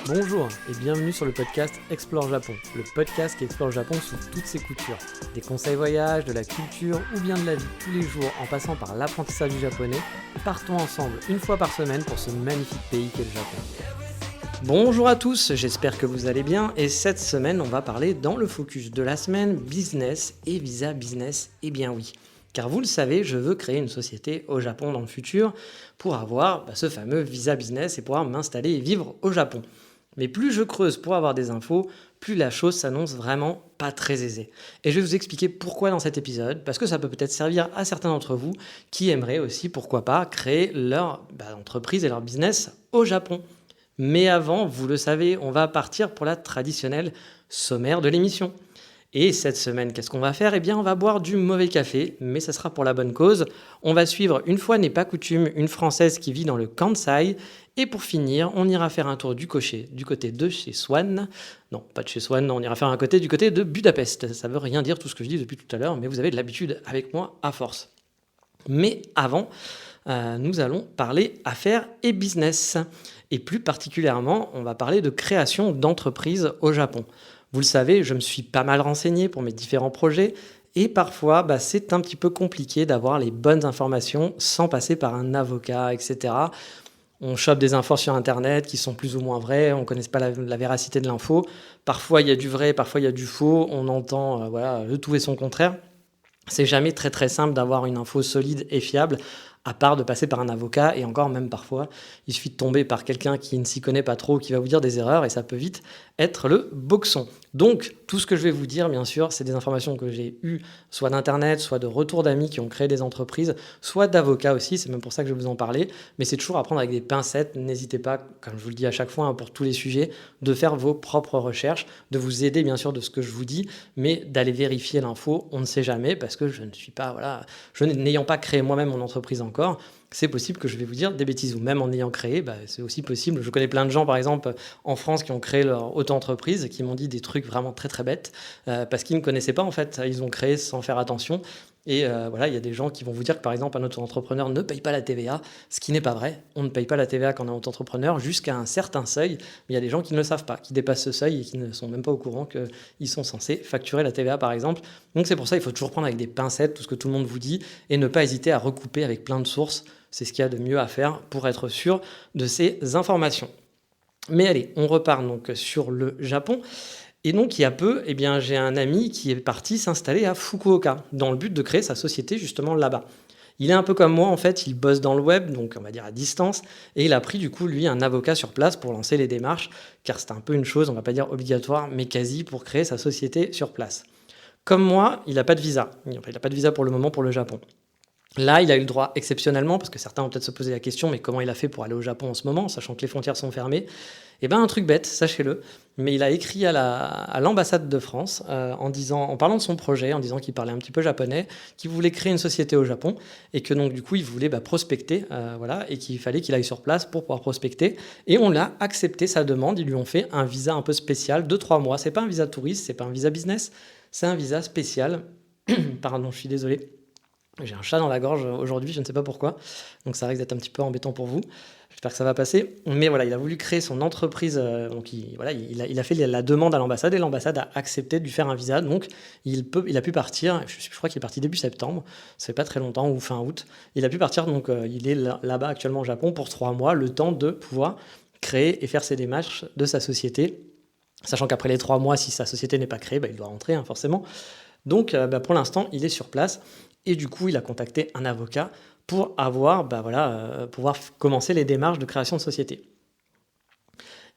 Bonjour et bienvenue sur le podcast Explore Japon, le podcast qui explore le Japon sous toutes ses coutures. Des conseils voyage, de la culture ou bien de la vie tous les jours en passant par l'apprentissage du japonais, partons ensemble une fois par semaine pour ce magnifique pays qu'est le Japon. Bonjour à tous, j'espère que vous allez bien et cette semaine on va parler dans le focus de la semaine business et visa business, et bien oui. Car vous le savez, je veux créer une société au Japon dans le futur pour avoir ce fameux visa business et pouvoir m'installer et vivre au Japon. Mais plus je creuse pour avoir des infos, plus la chose s'annonce vraiment pas très aisée. Et je vais vous expliquer pourquoi dans cet épisode, parce que ça peut peut-être servir à certains d'entre vous qui aimeraient aussi, pourquoi pas, créer leur entreprise et leur business au Japon. Mais avant, vous le savez, on va partir pour la traditionnelle sommaire de l'émission. Et cette semaine, qu'est-ce qu'on va faire ? Eh bien, on va boire du mauvais café, mais ça sera pour la bonne cause. On va suivre, une fois n'est pas coutume, une Française qui vit dans le Kansai. Et pour finir, on ira faire un tour du côté de chez Swan. Non, pas de chez Swan, on ira faire un côté du côté de Budapest. Ça veut rien dire tout ce que je dis depuis tout à l'heure, mais vous avez de l'habitude avec moi à force. Mais avant, nous allons parler affaires et business. Et plus particulièrement, on va parler de création d'entreprises au Japon. Vous le savez, je me suis pas mal renseigné pour mes différents projets et parfois, c'est un petit peu compliqué d'avoir les bonnes informations sans passer par un avocat, etc. On chope des infos sur Internet qui sont plus ou moins vraies, on ne connaît pas la véracité de l'info. Parfois, il y a du vrai, parfois, il y a du faux. On entend le tout et son contraire. C'est jamais très très simple d'avoir une info solide et fiable, à part de passer par un avocat, et encore même parfois, il suffit de tomber par quelqu'un qui ne s'y connaît pas trop, qui va vous dire des erreurs, et ça peut vite être le boxon. Donc, tout ce que je vais vous dire, bien sûr, c'est des informations que j'ai eues, soit d'Internet, soit de retours d'amis qui ont créé des entreprises, soit d'avocats aussi, c'est même pour ça que je vais vous en parler, mais c'est toujours à prendre avec des pincettes, n'hésitez pas, comme je vous le dis à chaque fois, pour tous les sujets, de faire vos propres recherches, de vous aider bien sûr de ce que je vous dis, mais d'aller vérifier l'info, on ne sait jamais, parce que je ne suis pas, n'ayant pas créé moi-même mon entreprise encore, c'est possible que je vais vous dire des bêtises, ou même en ayant créé, c'est aussi possible. Je connais plein de gens, par exemple, en France, qui ont créé leur auto-entreprise, qui m'ont dit des trucs vraiment très très bêtes, parce qu'ils ne connaissaient pas en fait, ils ont créé sans faire attention. Et il y a des gens qui vont vous dire que par exemple un auto-entrepreneur ne paye pas la TVA, ce qui n'est pas vrai. On ne paye pas la TVA quand on est auto-entrepreneur jusqu'à un certain seuil, mais il y a des gens qui ne le savent pas, qui dépassent ce seuil et qui ne sont même pas au courant qu'ils sont censés facturer la TVA par exemple. Donc c'est pour ça qu'il faut toujours prendre avec des pincettes tout ce que tout le monde vous dit et ne pas hésiter à recouper avec plein de sources. C'est ce qu'il y a de mieux à faire pour être sûr de ces informations. Mais allez, on repart donc sur le Japon. Et donc, il y a peu, j'ai un ami qui est parti s'installer à Fukuoka, dans le but de créer sa société justement là-bas. Il est un peu comme moi, en fait, il bosse dans le web, donc on va dire à distance, et il a pris du coup, lui, un avocat sur place pour lancer les démarches, car c'est un peu une chose, on va pas dire obligatoire, mais quasi pour créer sa société sur place. Comme moi, il n'a pas de visa. Il n'a pas de visa pour le moment pour le Japon. Là, il a eu le droit exceptionnellement, parce que certains vont peut-être se poser la question, mais comment il a fait pour aller au Japon en ce moment, sachant que les frontières sont fermées ? Un truc bête, sachez-le, mais il a écrit à l'ambassade de France en parlant de son projet, en disant qu'il parlait un petit peu japonais, qu'il voulait créer une société au Japon, et que donc du coup, il voulait prospecter, et qu'il fallait qu'il aille sur place pour pouvoir prospecter. Et on l'a accepté sa demande, ils lui ont fait un visa un peu spécial de 3 mois. C'est pas un visa touriste, c'est pas un visa business, c'est un visa spécial. Pardon, je suis désolé. J'ai un chat dans la gorge aujourd'hui, je ne sais pas pourquoi, donc ça risque d'être un petit peu embêtant pour vous. J'espère que ça va passer. Mais voilà, il a voulu créer son entreprise, donc il a fait la demande à l'ambassade et l'ambassade a accepté de lui faire un visa. Donc il a pu partir, je crois qu'il est parti début septembre, ça fait pas très longtemps, ou fin août. Il a pu partir, donc il est là-bas actuellement au Japon pour 3 mois, le temps de pouvoir créer et faire ses démarches de sa société. Sachant qu'après les 3 mois, si sa société n'est pas créée, il doit rentrer forcément. Donc pour l'instant, il est sur place. Et du coup, il a contacté un avocat pour pouvoir commencer les démarches de création de société.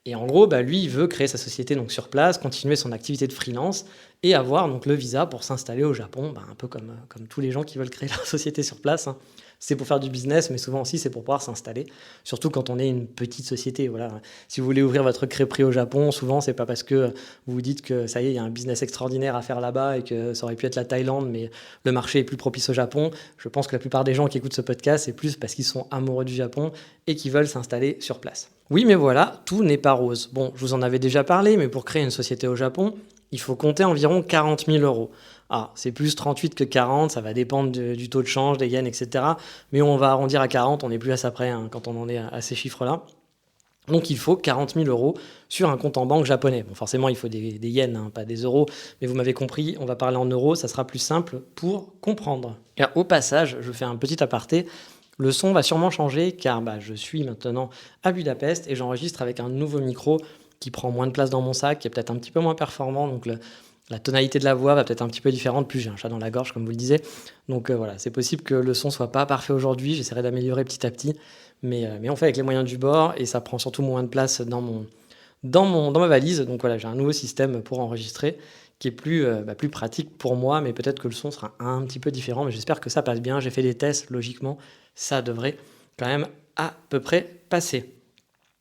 Et en gros, lui, il veut créer sa société donc sur place, continuer son activité de freelance et avoir donc le visa pour s'installer au Japon, un peu comme tous les gens qui veulent créer leur société sur place. Hein. C'est pour faire du business, mais souvent aussi c'est pour pouvoir s'installer, surtout quand on est une petite société. Voilà. Si vous voulez ouvrir votre crêperie au Japon, souvent c'est pas parce que vous vous dites que ça y est, il y a un business extraordinaire à faire là-bas et que ça aurait pu être la Thaïlande, mais le marché est plus propice au Japon. Je pense que la plupart des gens qui écoutent ce podcast, c'est plus parce qu'ils sont amoureux du Japon et qui veulent s'installer sur place. Oui, mais voilà, tout n'est pas rose. Bon, je vous en avais déjà parlé, mais pour créer une société au Japon, il faut compter environ 40 000 euros. Ah, c'est plus 38 que 40, ça va dépendre du taux de change, des yens, etc. Mais on va arrondir à 40, on n'est plus à ça près quand on en est à ces chiffres-là. Donc il faut 40 000 euros sur un compte en banque japonais. Bon, forcément, il faut des yens, hein, pas des euros, mais vous m'avez compris, on va parler en euros, ça sera plus simple pour comprendre. Et au passage, je fais un petit aparté. Le son va sûrement changer car je suis maintenant à Budapest et j'enregistre avec un nouveau micro qui prend moins de place dans mon sac, qui est peut-être un petit peu moins performant. Donc la tonalité de la voix va peut-être un petit peu différente. Plus j'ai un chat dans la gorge, comme vous le disiez. Donc voilà, c'est possible que le son soit pas parfait aujourd'hui. J'essaierai d'améliorer petit à petit. Mais on fait avec les moyens du bord et ça prend surtout moins de place dans ma valise. Donc voilà, j'ai un nouveau système pour enregistrer qui est plus pratique pour moi, mais peut-être que le son sera un petit peu différent. Mais j'espère que ça passe bien. J'ai fait des tests, logiquement, ça devrait quand même à peu près passer.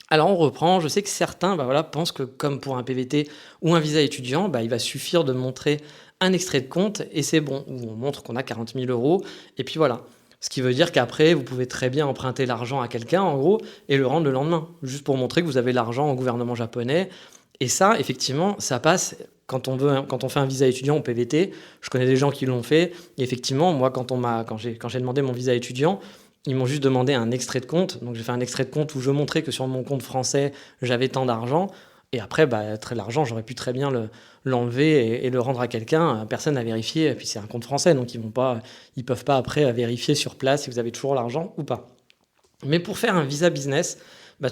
Alors on reprend, je sais que certains pensent que comme pour un PVT ou un visa étudiant, il va suffire de montrer un extrait de compte et c'est bon, où on montre qu'on a 40 000 euros et puis voilà. Ce qui veut dire qu'après, vous pouvez très bien emprunter l'argent à quelqu'un, en gros, et le rendre le lendemain, juste pour montrer que vous avez l'argent au gouvernement japonais. Et ça, effectivement, ça passe quand on fait un visa étudiant au PVT. Je connais des gens qui l'ont fait. Et effectivement, moi, quand j'ai demandé mon visa étudiant, ils m'ont juste demandé un extrait de compte. Donc j'ai fait un extrait de compte où je montrais que sur mon compte français, j'avais tant d'argent. Et après, l'argent, j'aurais pu très bien l'enlever et le rendre à quelqu'un. Personne n'a vérifié. Et puis c'est un compte français, donc ils peuvent pas après vérifier sur place si vous avez toujours l'argent ou pas. Mais pour faire un visa business,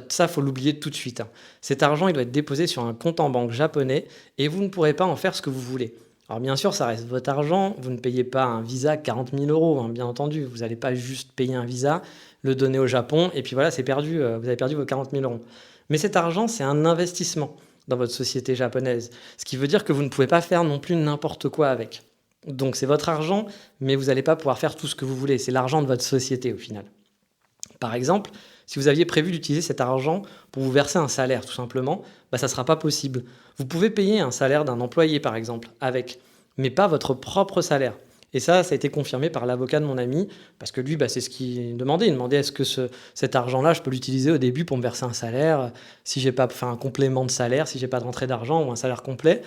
ça, faut l'oublier tout de suite, hein. Cet argent, il doit être déposé sur un compte en banque japonais et vous ne pourrez pas en faire ce que vous voulez. Alors bien sûr, ça reste votre argent, vous ne payez pas un visa 40 000 euros, hein, bien entendu. Vous n'allez pas juste payer un visa, le donner au Japon et puis voilà, c'est perdu, vous avez perdu vos 40 000 euros. Mais cet argent, c'est un investissement dans votre société japonaise, ce qui veut dire que vous ne pouvez pas faire non plus n'importe quoi avec. Donc c'est votre argent, mais vous n'allez pas pouvoir faire tout ce que vous voulez. C'est l'argent de votre société au final. Par exemple, si vous aviez prévu d'utiliser cet argent pour vous verser un salaire, tout simplement, ça ne sera pas possible. Vous pouvez payer un salaire d'un employé, par exemple, avec, mais pas votre propre salaire. Et ça a été confirmé par l'avocat de mon ami, parce que lui, c'est ce qu'il demandait. Il demandait est-ce que cet argent-là, je peux l'utiliser au début pour me verser un salaire, si j'ai pas fait un complément de salaire, si j'ai pas de rentrée d'argent ou un salaire complet.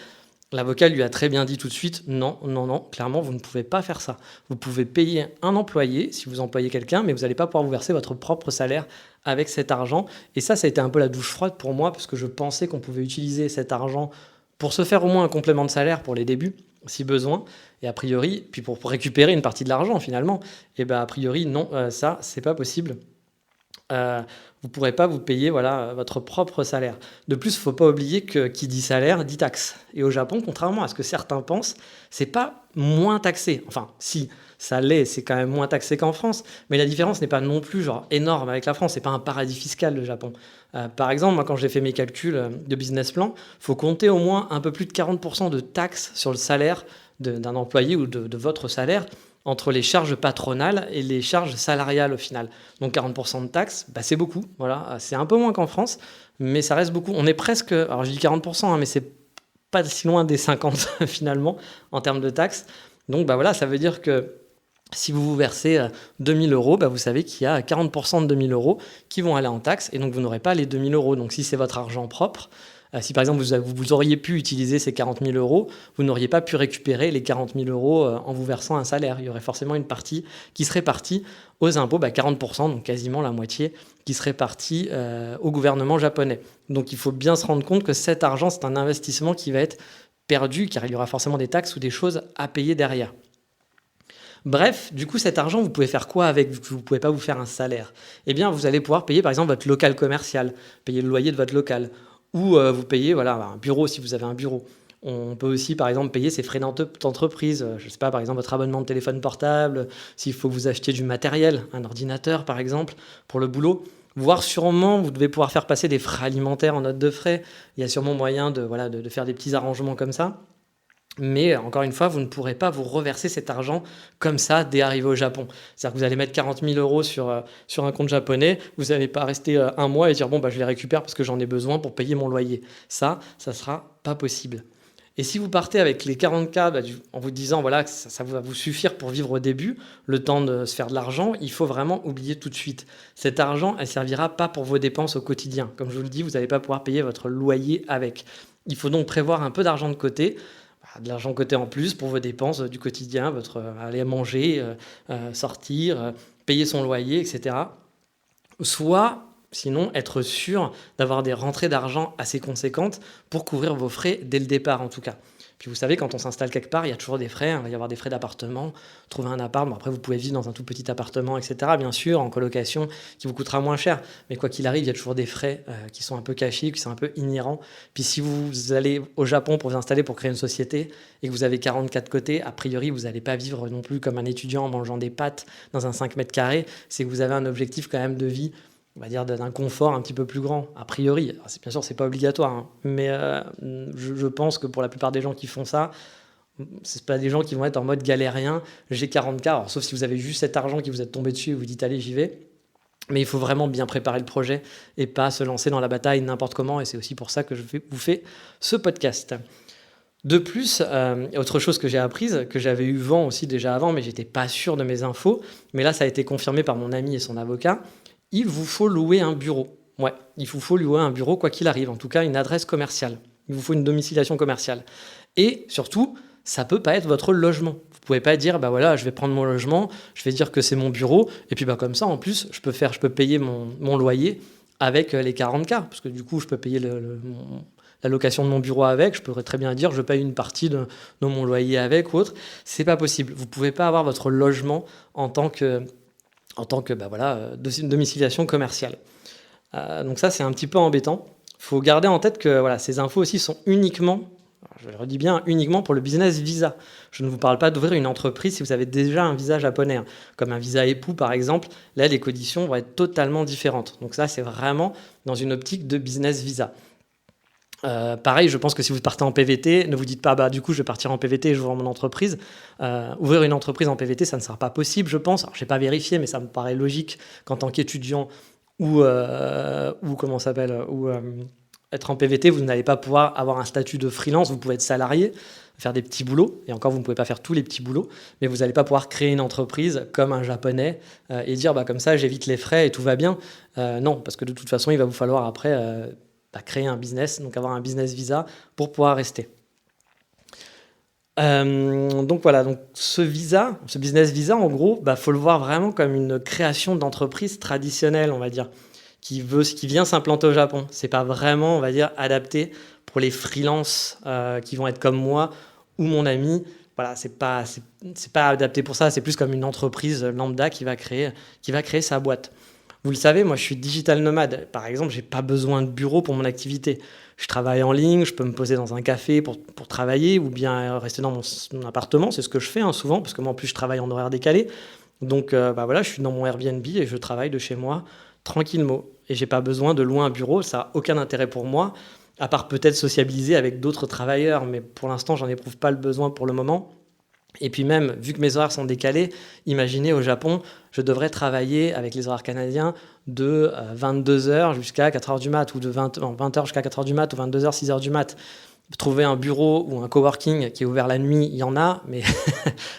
L'avocat lui a très bien dit tout de suite, non, non, non, clairement, vous ne pouvez pas faire ça. Vous pouvez payer un employé si vous employez quelqu'un, mais vous n'allez pas pouvoir vous verser votre propre salaire avec cet argent. Et ça a été un peu la douche froide pour moi, parce que je pensais qu'on pouvait utiliser cet argent pour se faire au moins un complément de salaire pour les débuts, si besoin. Et a priori, puis pour récupérer une partie de l'argent finalement, et a priori, non, ça, c'est pas possible. Vous ne pourrez pas vous payer votre propre salaire. De plus, il ne faut pas oublier que qui dit salaire dit taxe. Et au Japon, contrairement à ce que certains pensent, c'est pas moins taxé. Enfin, si, ça l'est, c'est quand même moins taxé qu'en France, mais la différence n'est pas non plus énorme avec la France. C'est pas un paradis fiscal, le Japon. Par exemple, moi, quand j'ai fait mes calculs de business plan, il faut compter au moins un peu plus de 40% de taxes sur le salaire d'un employé ou de votre salaire, entre les charges patronales et les charges salariales au final. Donc 40% de taxes, c'est beaucoup. Voilà. C'est un peu moins qu'en France, mais ça reste beaucoup. On est presque, alors je dis 40%, hein, mais c'est pas si loin des 50 finalement en termes de taxes. Donc ça veut dire que si vous vous versez 2 000 euros, vous savez qu'il y a 40% de 2 000 euros qui vont aller en taxes et donc vous n'aurez pas les 2 000 euros. Donc si c'est votre argent propre, si par exemple vous auriez pu utiliser ces 40 000 euros, vous n'auriez pas pu récupérer les 40 000 euros en vous versant un salaire. Il y aurait forcément une partie qui serait partie aux impôts, 40%, donc quasiment la moitié, qui serait partie au gouvernement japonais. Donc il faut bien se rendre compte que cet argent, c'est un investissement qui va être perdu, car il y aura forcément des taxes ou des choses à payer derrière. Bref, du coup, cet argent, vous pouvez faire quoi avec, vu que vous ne pouvez pas vous faire un salaire? Eh bien, vous allez pouvoir payer, par exemple, votre local commercial, payer le loyer de votre local, ou vous payez un bureau si vous avez un bureau. On peut aussi, par exemple, payer ses frais d'entreprise. Je ne sais pas, par exemple, votre abonnement de téléphone portable, s'il faut que vous achetiez du matériel, un ordinateur, par exemple, pour le boulot. Voire sûrement, vous devez pouvoir faire passer des frais alimentaires en note de frais. Il y a sûrement moyen de faire des petits arrangements comme ça. Mais encore une fois, vous ne pourrez pas vous reverser cet argent comme ça dès arriver au Japon. C'est-à-dire que vous allez mettre 40 000 euros sur un compte japonais, vous n'allez pas rester un mois et dire je les récupère parce que j'en ai besoin pour payer mon loyer. Ça sera pas possible. Et si vous partez avec les 40K en vous disant que ça va vous suffire pour vivre au début, le temps de se faire de l'argent, il faut vraiment oublier tout de suite. Cet argent, elle servira pas pour vos dépenses au quotidien. Comme je vous le dis, vous n'allez pas pouvoir payer votre loyer avec. Il faut donc prévoir un peu d'argent de côté, de l'argent de côté en plus pour vos dépenses du quotidien, aller manger, sortir, payer son loyer, etc. Soit sinon être sûr d'avoir des rentrées d'argent assez conséquentes pour couvrir vos frais dès le départ en tout cas. Puis vous savez, quand on s'installe quelque part, il y a toujours des frais. Il va y avoir des frais d'appartement, trouver un appart. Bon, après, vous pouvez vivre dans un tout petit appartement, etc. Bien sûr, en colocation, qui vous coûtera moins cher. Mais quoi qu'il arrive, il y a toujours des frais qui sont un peu cachés, qui sont un peu inhérents. Puis si vous allez au Japon pour vous installer, pour créer une société, et que vous avez 44 côtés, a priori, vous n'allez pas vivre non plus comme un étudiant en mangeant des pâtes dans un 5 mètres carrés. C'est que vous avez un objectif quand même de vie, on va dire, d'un confort un petit peu plus grand, a priori. Alors, bien sûr, c'est pas obligatoire, hein, mais je pense que pour la plupart des gens qui font ça, c'est pas des gens qui vont être en mode galérien, j'ai 40K, alors, sauf si vous avez juste cet argent qui vous est tombé dessus et vous dites allez, j'y vais. Mais il faut vraiment bien préparer le projet et pas se lancer dans la bataille n'importe comment, et c'est aussi pour ça que je vous fais ce podcast. De plus, autre chose que j'ai apprise, que j'avais eu vent aussi déjà avant, mais j'étais pas sûr de mes infos, mais là ça a été confirmé par mon ami et son avocat, il vous faut louer un bureau. Ouais, il vous faut louer un bureau quoi qu'il arrive, en tout cas une adresse commerciale. Il vous faut une domiciliation commerciale. Et surtout, ça peut pas être votre logement. Vous pouvez pas dire, bah voilà, je vais prendre mon logement, je vais dire que c'est mon bureau, et puis bah comme ça, en plus, je peux payer mon loyer avec les 40K, parce que du coup, je peux payer la location de mon bureau avec, je pourrais très bien dire, je paye une partie de mon loyer avec ou autre. C'est pas possible. Vous pouvez pas avoir votre logement en tant que bah voilà, domiciliation commerciale. Donc ça, c'est un petit peu embêtant. Il faut garder en tête que voilà, ces infos aussi sont uniquement, je le redis bien, uniquement pour le business visa. Je ne vous parle pas d'ouvrir une entreprise si vous avez déjà un visa japonais, hein, comme un visa époux par exemple. Là, les conditions vont être totalement différentes. Donc ça, c'est vraiment dans une optique de business visa. Pareil, je pense que si vous partez en PVT, ne vous dites pas, bah du coup, je vais partir en PVT et j'ouvre mon entreprise. Ouvrir une entreprise en PVT, ça ne sera pas possible, je pense. Alors, je n'ai pas vérifié, mais ça me paraît logique qu'en tant qu'étudiant ou être en PVT, vous n'allez pas pouvoir avoir un statut de freelance. Vous pouvez être salarié, faire des petits boulots, et encore, vous ne pouvez pas faire tous les petits boulots, mais vous n'allez pas pouvoir créer une entreprise comme un japonais et dire, bah comme ça, j'évite les frais et tout va bien. Non, parce que de toute façon, il va vous falloir après créer un business, donc avoir un business visa pour pouvoir rester. Donc voilà, donc ce business visa, en gros, faut le voir vraiment comme une création d'entreprise traditionnelle, on va dire, qui vient s'implanter au Japon. C'est pas vraiment, on va dire, adapté pour les freelances qui vont être comme moi ou mon ami. Voilà, c'est pas adapté pour ça. C'est plus comme une entreprise lambda qui va créer sa boîte. Vous le savez, moi je suis digital nomade. Par exemple, j'ai pas besoin de bureau pour mon activité. Je travaille en ligne, je peux me poser dans un café pour travailler ou bien rester dans mon appartement. C'est ce que je fais souvent, parce que moi en plus je travaille en horaire décalé. Donc voilà, je suis dans mon Airbnb et je travaille de chez moi tranquillement. Et j'ai pas besoin de louer un bureau, ça n'a aucun intérêt pour moi, à part peut-être sociabiliser avec d'autres travailleurs. Mais pour l'instant, j'en éprouve pas le besoin pour le moment. Et puis même, vu que mes horaires sont décalés, imaginez au Japon, je devrais travailler avec les horaires canadiens de 22h jusqu'à 4h du mat, ou de 20h jusqu'à 4h du mat, ou 22h, 6h du mat. Trouver un bureau ou un coworking qui est ouvert la nuit, il y en a, mais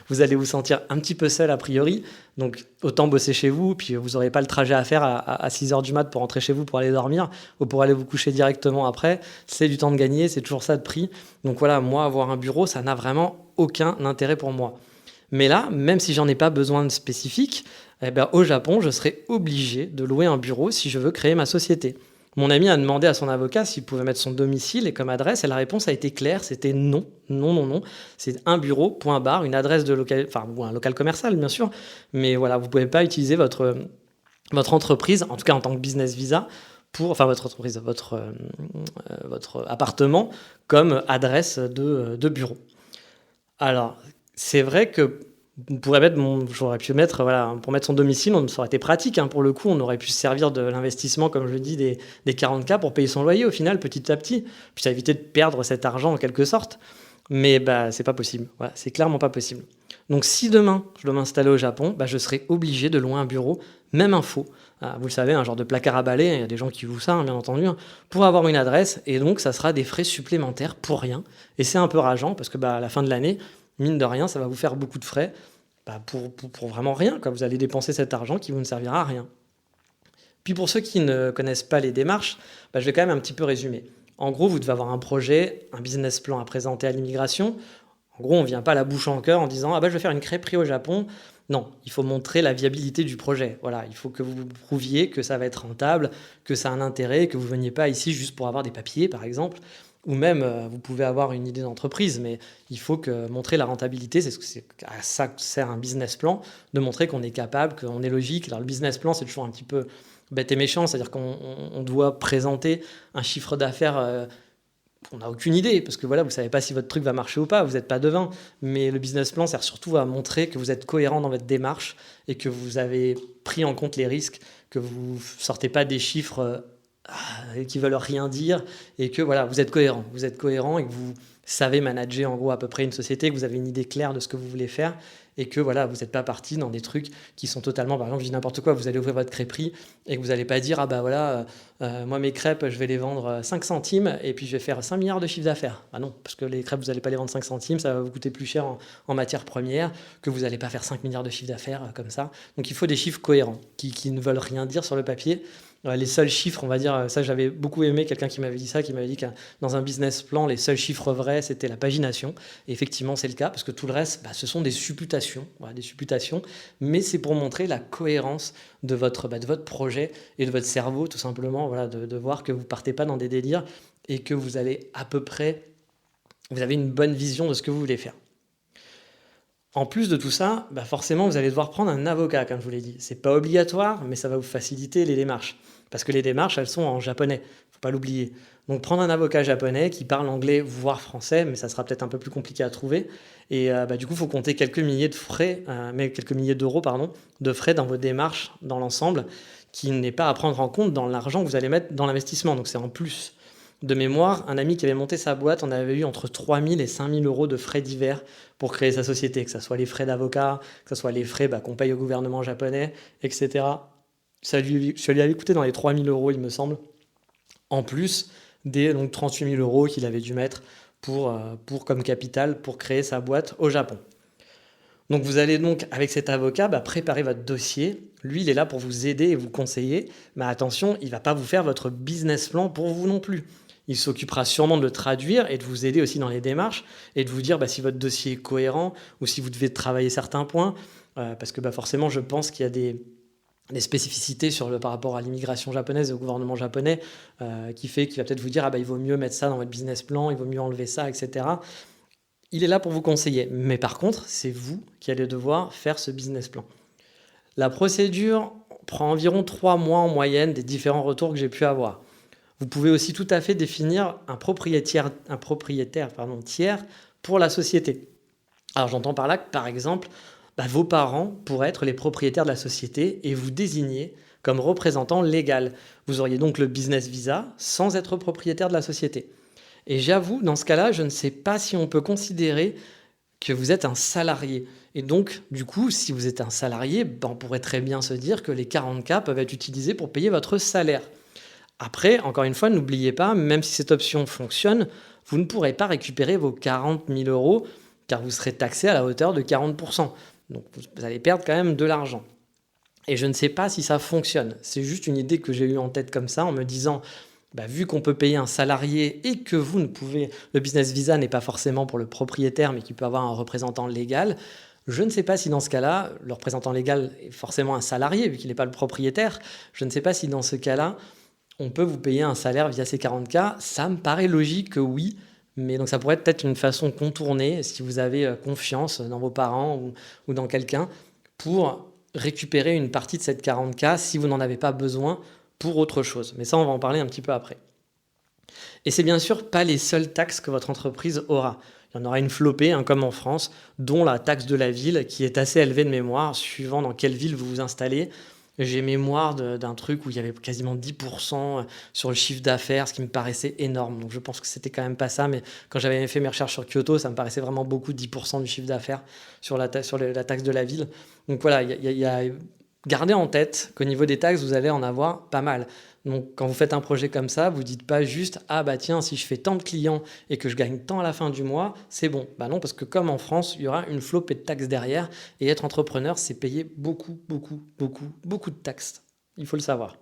vous allez vous sentir un petit peu seul a priori. Donc autant bosser chez vous, puis vous n'aurez pas le trajet à faire à 6h du mat pour rentrer chez vous pour aller dormir, ou pour aller vous coucher directement après. C'est du temps de gagner, c'est toujours ça de prix. Donc voilà, moi, avoir un bureau, ça n'a vraiment aucun intérêt pour moi. Mais là, même si j'en ai pas besoin de spécifique, au Japon, je serai obligé de louer un bureau si je veux créer ma société. Mon ami a demandé à son avocat s'il pouvait mettre son domicile et comme adresse, et la réponse a été claire, c'était non. C'est un bureau, point barre, une adresse de local, ou un local commercial bien sûr, mais voilà, vous pouvez pas utiliser votre entreprise, en tout cas en tant que business visa, votre appartement comme adresse de bureau. Alors, c'est vrai que j'aurais pu mettre, voilà, pour mettre son domicile, ça aurait été pratique, pour le coup, on aurait pu se servir de l'investissement, comme je le dis, des 40K pour payer son loyer au final, petit à petit, puis ça éviter de perdre cet argent en quelque sorte, mais c'est pas possible, voilà, c'est clairement pas possible. Donc si demain, je dois m'installer au Japon, je serai obligé de louer un bureau, même info, vous le savez, un genre de placard à balai, il y a des gens qui louent ça, bien entendu, pour avoir une adresse, et donc ça sera des frais supplémentaires pour rien, et c'est un peu rageant, parce que à la fin de l'année, mine de rien, ça va vous faire beaucoup de frais pour vraiment rien, quoi. Vous allez dépenser cet argent qui vous ne servira à rien. Puis pour ceux qui ne connaissent pas les démarches, je vais quand même un petit peu résumer. En gros, vous devez avoir un projet, un business plan à présenter à l'immigration. En gros, on ne vient pas la bouche en cœur en disant « Ah je vais faire une crêperie au Japon, Non, il faut montrer la viabilité du projet. Voilà, il faut que vous prouviez que ça va être rentable, que ça a un intérêt, que vous ne veniez pas ici juste pour avoir des papiers, par exemple. Ou même, vous pouvez avoir une idée d'entreprise, mais il faut que montrer la rentabilité, c'est à ça que sert un business plan, de montrer qu'on est capable, qu'on est logique. Alors le business plan, c'est toujours un petit peu bête et méchant, c'est-à-dire qu'on doit présenter un chiffre d'affaires on n'a aucune idée, parce que voilà, vous ne savez pas si votre truc va marcher ou pas, vous n'êtes pas devin. Mais le business plan sert surtout à montrer que vous êtes cohérent dans votre démarche et que vous avez pris en compte les risques, que vous ne sortez pas des chiffres qui veulent rien dire et que voilà, vous êtes cohérent. Vous êtes cohérent et que vous savez manager en gros à peu près une société, que vous avez une idée claire de ce que vous voulez faire et que voilà, vous n'êtes pas parti dans des trucs qui sont totalement, par exemple, je dis n'importe quoi, vous allez ouvrir votre crêperie et que vous n'allez pas dire, ah bah voilà, moi mes crêpes, je vais les vendre 5 centimes et puis je vais faire 5 milliards de chiffre d'affaires. Ah non, parce que les crêpes, vous n'allez pas les vendre 5 centimes, ça va vous coûter plus cher en matière première, que vous n'allez pas faire 5 milliards de chiffre d'affaires comme ça. Donc il faut des chiffres cohérents, qui ne veulent rien dire sur le papier. Les seuls chiffres, on va dire, ça j'avais beaucoup aimé, quelqu'un qui m'avait dit ça, qui m'avait dit que dans un business plan, les seuls chiffres vrais, c'était la pagination. Et effectivement, c'est le cas, parce que tout le reste, ce sont des supputations, voilà, des supputations, mais c'est pour montrer la cohérence de votre projet et de votre cerveau, tout simplement, voilà, de voir que vous ne partez pas dans des délires et que vous allez à peu près, vous avez une bonne vision de ce que vous voulez faire. En plus de tout ça, forcément, vous allez devoir prendre un avocat, comme je vous l'ai dit. C'est pas obligatoire, mais ça va vous faciliter les démarches. Parce que les démarches, elles sont en japonais, faut pas l'oublier. Donc prendre un avocat japonais qui parle anglais, voire français, mais ça sera peut-être un peu plus compliqué à trouver. Et du coup, il faut compter quelques milliers de frais, quelques milliers d'euros, pardon, de frais dans vos démarches, dans l'ensemble, qui n'est pas à prendre en compte dans l'argent que vous allez mettre dans l'investissement. Donc c'est en plus. De mémoire, un ami qui avait monté sa boîte, on avait eu entre 3 000 et 5 000 euros de frais divers pour créer sa société, que ce soit les frais d'avocat, que ce soit les frais qu'on paye au gouvernement japonais, etc. Ça lui avait coûté dans les 3 000 euros, il me semble, en plus des 38 000 euros qu'il avait dû mettre pour comme capital pour créer sa boîte au Japon. Donc vous allez donc, avec cet avocat, préparer votre dossier. Lui, il est là pour vous aider et vous conseiller. Mais attention, il ne va pas vous faire votre business plan pour vous non plus. Il s'occupera sûrement de le traduire et de vous aider aussi dans les démarches et de vous dire si votre dossier est cohérent ou si vous devez travailler certains points. Parce que forcément, je pense qu'il y a des spécificités par rapport à l'immigration japonaise et au gouvernement japonais qui fait qu'il va peut-être vous dire il vaut mieux mettre ça dans votre business plan, il vaut mieux enlever ça, etc. Il est là pour vous conseiller. Mais par contre, c'est vous qui allez devoir faire ce business plan. La procédure prend environ 3 mois en moyenne des différents retours que j'ai pu avoir. Vous pouvez aussi tout à fait définir un propriétaire tiers pour la société. Alors j'entends par là que, par exemple, vos parents pourraient être les propriétaires de la société et vous désigner comme représentant légal. Vous auriez donc le business visa sans être propriétaire de la société. Et j'avoue, dans ce cas-là, je ne sais pas si on peut considérer que vous êtes un salarié. Et donc, du coup, si vous êtes un salarié, on pourrait très bien se dire que les 40K peuvent être utilisés pour payer votre salaire. Après, encore une fois, n'oubliez pas, même si cette option fonctionne, vous ne pourrez pas récupérer vos 40 000 euros car vous serez taxé à la hauteur de 40%. Donc, vous allez perdre quand même de l'argent. Et je ne sais pas si ça fonctionne. C'est juste une idée que j'ai eue en tête comme ça en me disant, vu qu'on peut payer un salarié et que le business visa n'est pas forcément pour le propriétaire mais qu'il peut avoir un représentant légal, je ne sais pas si dans ce cas-là, le représentant légal est forcément un salarié vu qu'il n'est pas le propriétaire. Je ne sais pas si dans ce cas-là, on peut vous payer un salaire via ces 40K. Ça me paraît logique que oui, mais donc ça pourrait être peut-être une façon contournée si vous avez confiance dans vos parents ou dans quelqu'un pour récupérer une partie de cette 40K si vous n'en avez pas besoin pour autre chose. Mais ça, on va en parler un petit peu après. Et c'est bien sûr pas les seules taxes que votre entreprise aura. Il y en aura une flopée, comme en France, dont la taxe de la ville, qui est assez élevée de mémoire, suivant dans quelle ville vous vous installez. J'ai mémoire d'un truc où il y avait quasiment 10% sur le chiffre d'affaires, ce qui me paraissait énorme. Donc je pense que c'était quand même pas ça, mais quand j'avais fait mes recherches sur Kyoto, ça me paraissait vraiment beaucoup, 10% du chiffre d'affaires sur la taxe de la ville. Donc voilà, gardez en tête qu'au niveau des taxes, vous allez en avoir pas mal. Donc quand vous faites un projet comme ça, vous ne dites pas juste « Ah tiens, si je fais tant de clients et que je gagne tant à la fin du mois, c'est bon ». Non, parce que comme en France, il y aura une flopée de taxes derrière et être entrepreneur, c'est payer beaucoup, beaucoup, beaucoup, beaucoup de taxes. Il faut le savoir.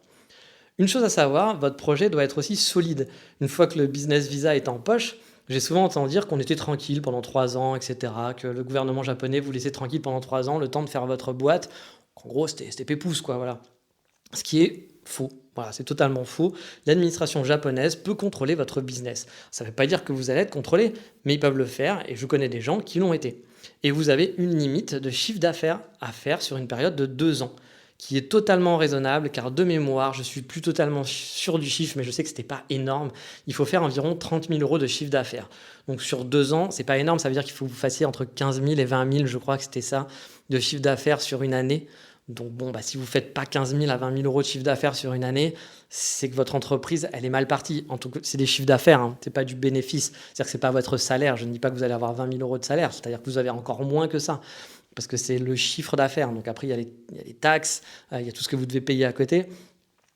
Une chose à savoir, votre projet doit être aussi solide. Une fois que le business visa est en poche, J'ai souvent entendu dire qu'on était tranquille pendant 3 ans, etc., que le gouvernement japonais vous laissait tranquille pendant 3 ans, le temps de faire votre boîte. En gros, c'était pépouze, quoi, voilà. Ce qui est faux. Voilà, c'est totalement faux. L'administration japonaise peut contrôler votre business. Ça ne veut pas dire que vous allez être contrôlé, mais ils peuvent le faire et je connais des gens qui l'ont été. Et vous avez une limite de chiffre d'affaires à faire sur une période de 2 ans, qui est totalement raisonnable car de mémoire, je suis plus totalement sûr du chiffre, mais je sais que ce n'était pas énorme. Il faut faire environ 30 000 euros de chiffre d'affaires. Donc sur 2 ans, c'est pas énorme, ça veut dire qu'il faut que vous fassiez entre 15 000 et 20 000, je crois que c'était ça, de chiffre d'affaires sur une année. Donc bon, si vous ne faites pas 15 000 à 20 000 euros de chiffre d'affaires sur une année, c'est que votre entreprise, elle est mal partie. En tout cas, c'est des chiffres d'affaires, hein, ce n'est pas du bénéfice. C'est-à-dire que ce n'est pas votre salaire. Je ne dis pas que vous allez avoir 20 000 euros de salaire, c'est-à-dire que vous avez encore moins que ça, parce que c'est le chiffre d'affaires. Donc après, il y a les taxes, il y a tout ce que vous devez payer à côté.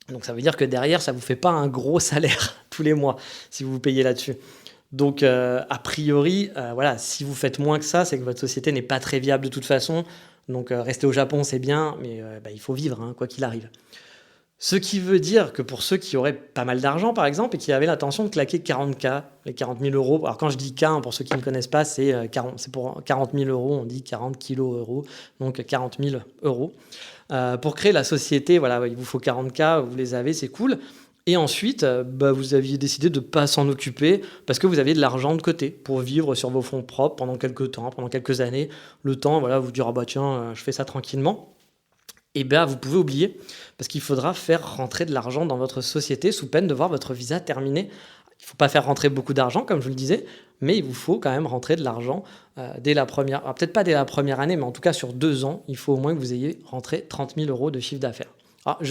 Donc ça veut dire que derrière, ça ne vous fait pas un gros salaire tous les mois, si vous vous payez là-dessus. Donc, a priori, voilà, si vous faites moins que ça, c'est que votre société n'est pas très viable de toute façon. Donc, rester au Japon, c'est bien, mais il faut vivre, hein, quoi qu'il arrive. Ce qui veut dire que pour ceux qui auraient pas mal d'argent, par exemple, et qui avaient l'intention de claquer 40K, les 40 000 euros, alors quand je dis K, hein, pour ceux qui ne connaissent pas, c'est pour 40 000 euros, on dit 40 kilos euros, donc 40 000 euros. Pour créer la société, voilà, il vous faut 40K, vous les avez, c'est cool. Et ensuite, vous aviez décidé de ne pas s'en occuper parce que vous aviez de l'argent de côté pour vivre sur vos fonds propres pendant quelques temps, pendant quelques années. Le temps, voilà, vous dire, tiens, je fais ça tranquillement. Et vous pouvez oublier parce qu'il faudra faire rentrer de l'argent dans votre société sous peine de voir votre visa terminé. Il ne faut pas faire rentrer beaucoup d'argent, comme je vous le disais, mais il vous faut quand même rentrer de l'argent dès la première... Alors, peut-être pas dès la première année, mais en tout cas sur 2 ans, il faut au moins que vous ayez rentré 30 000 euros de chiffre d'affaires.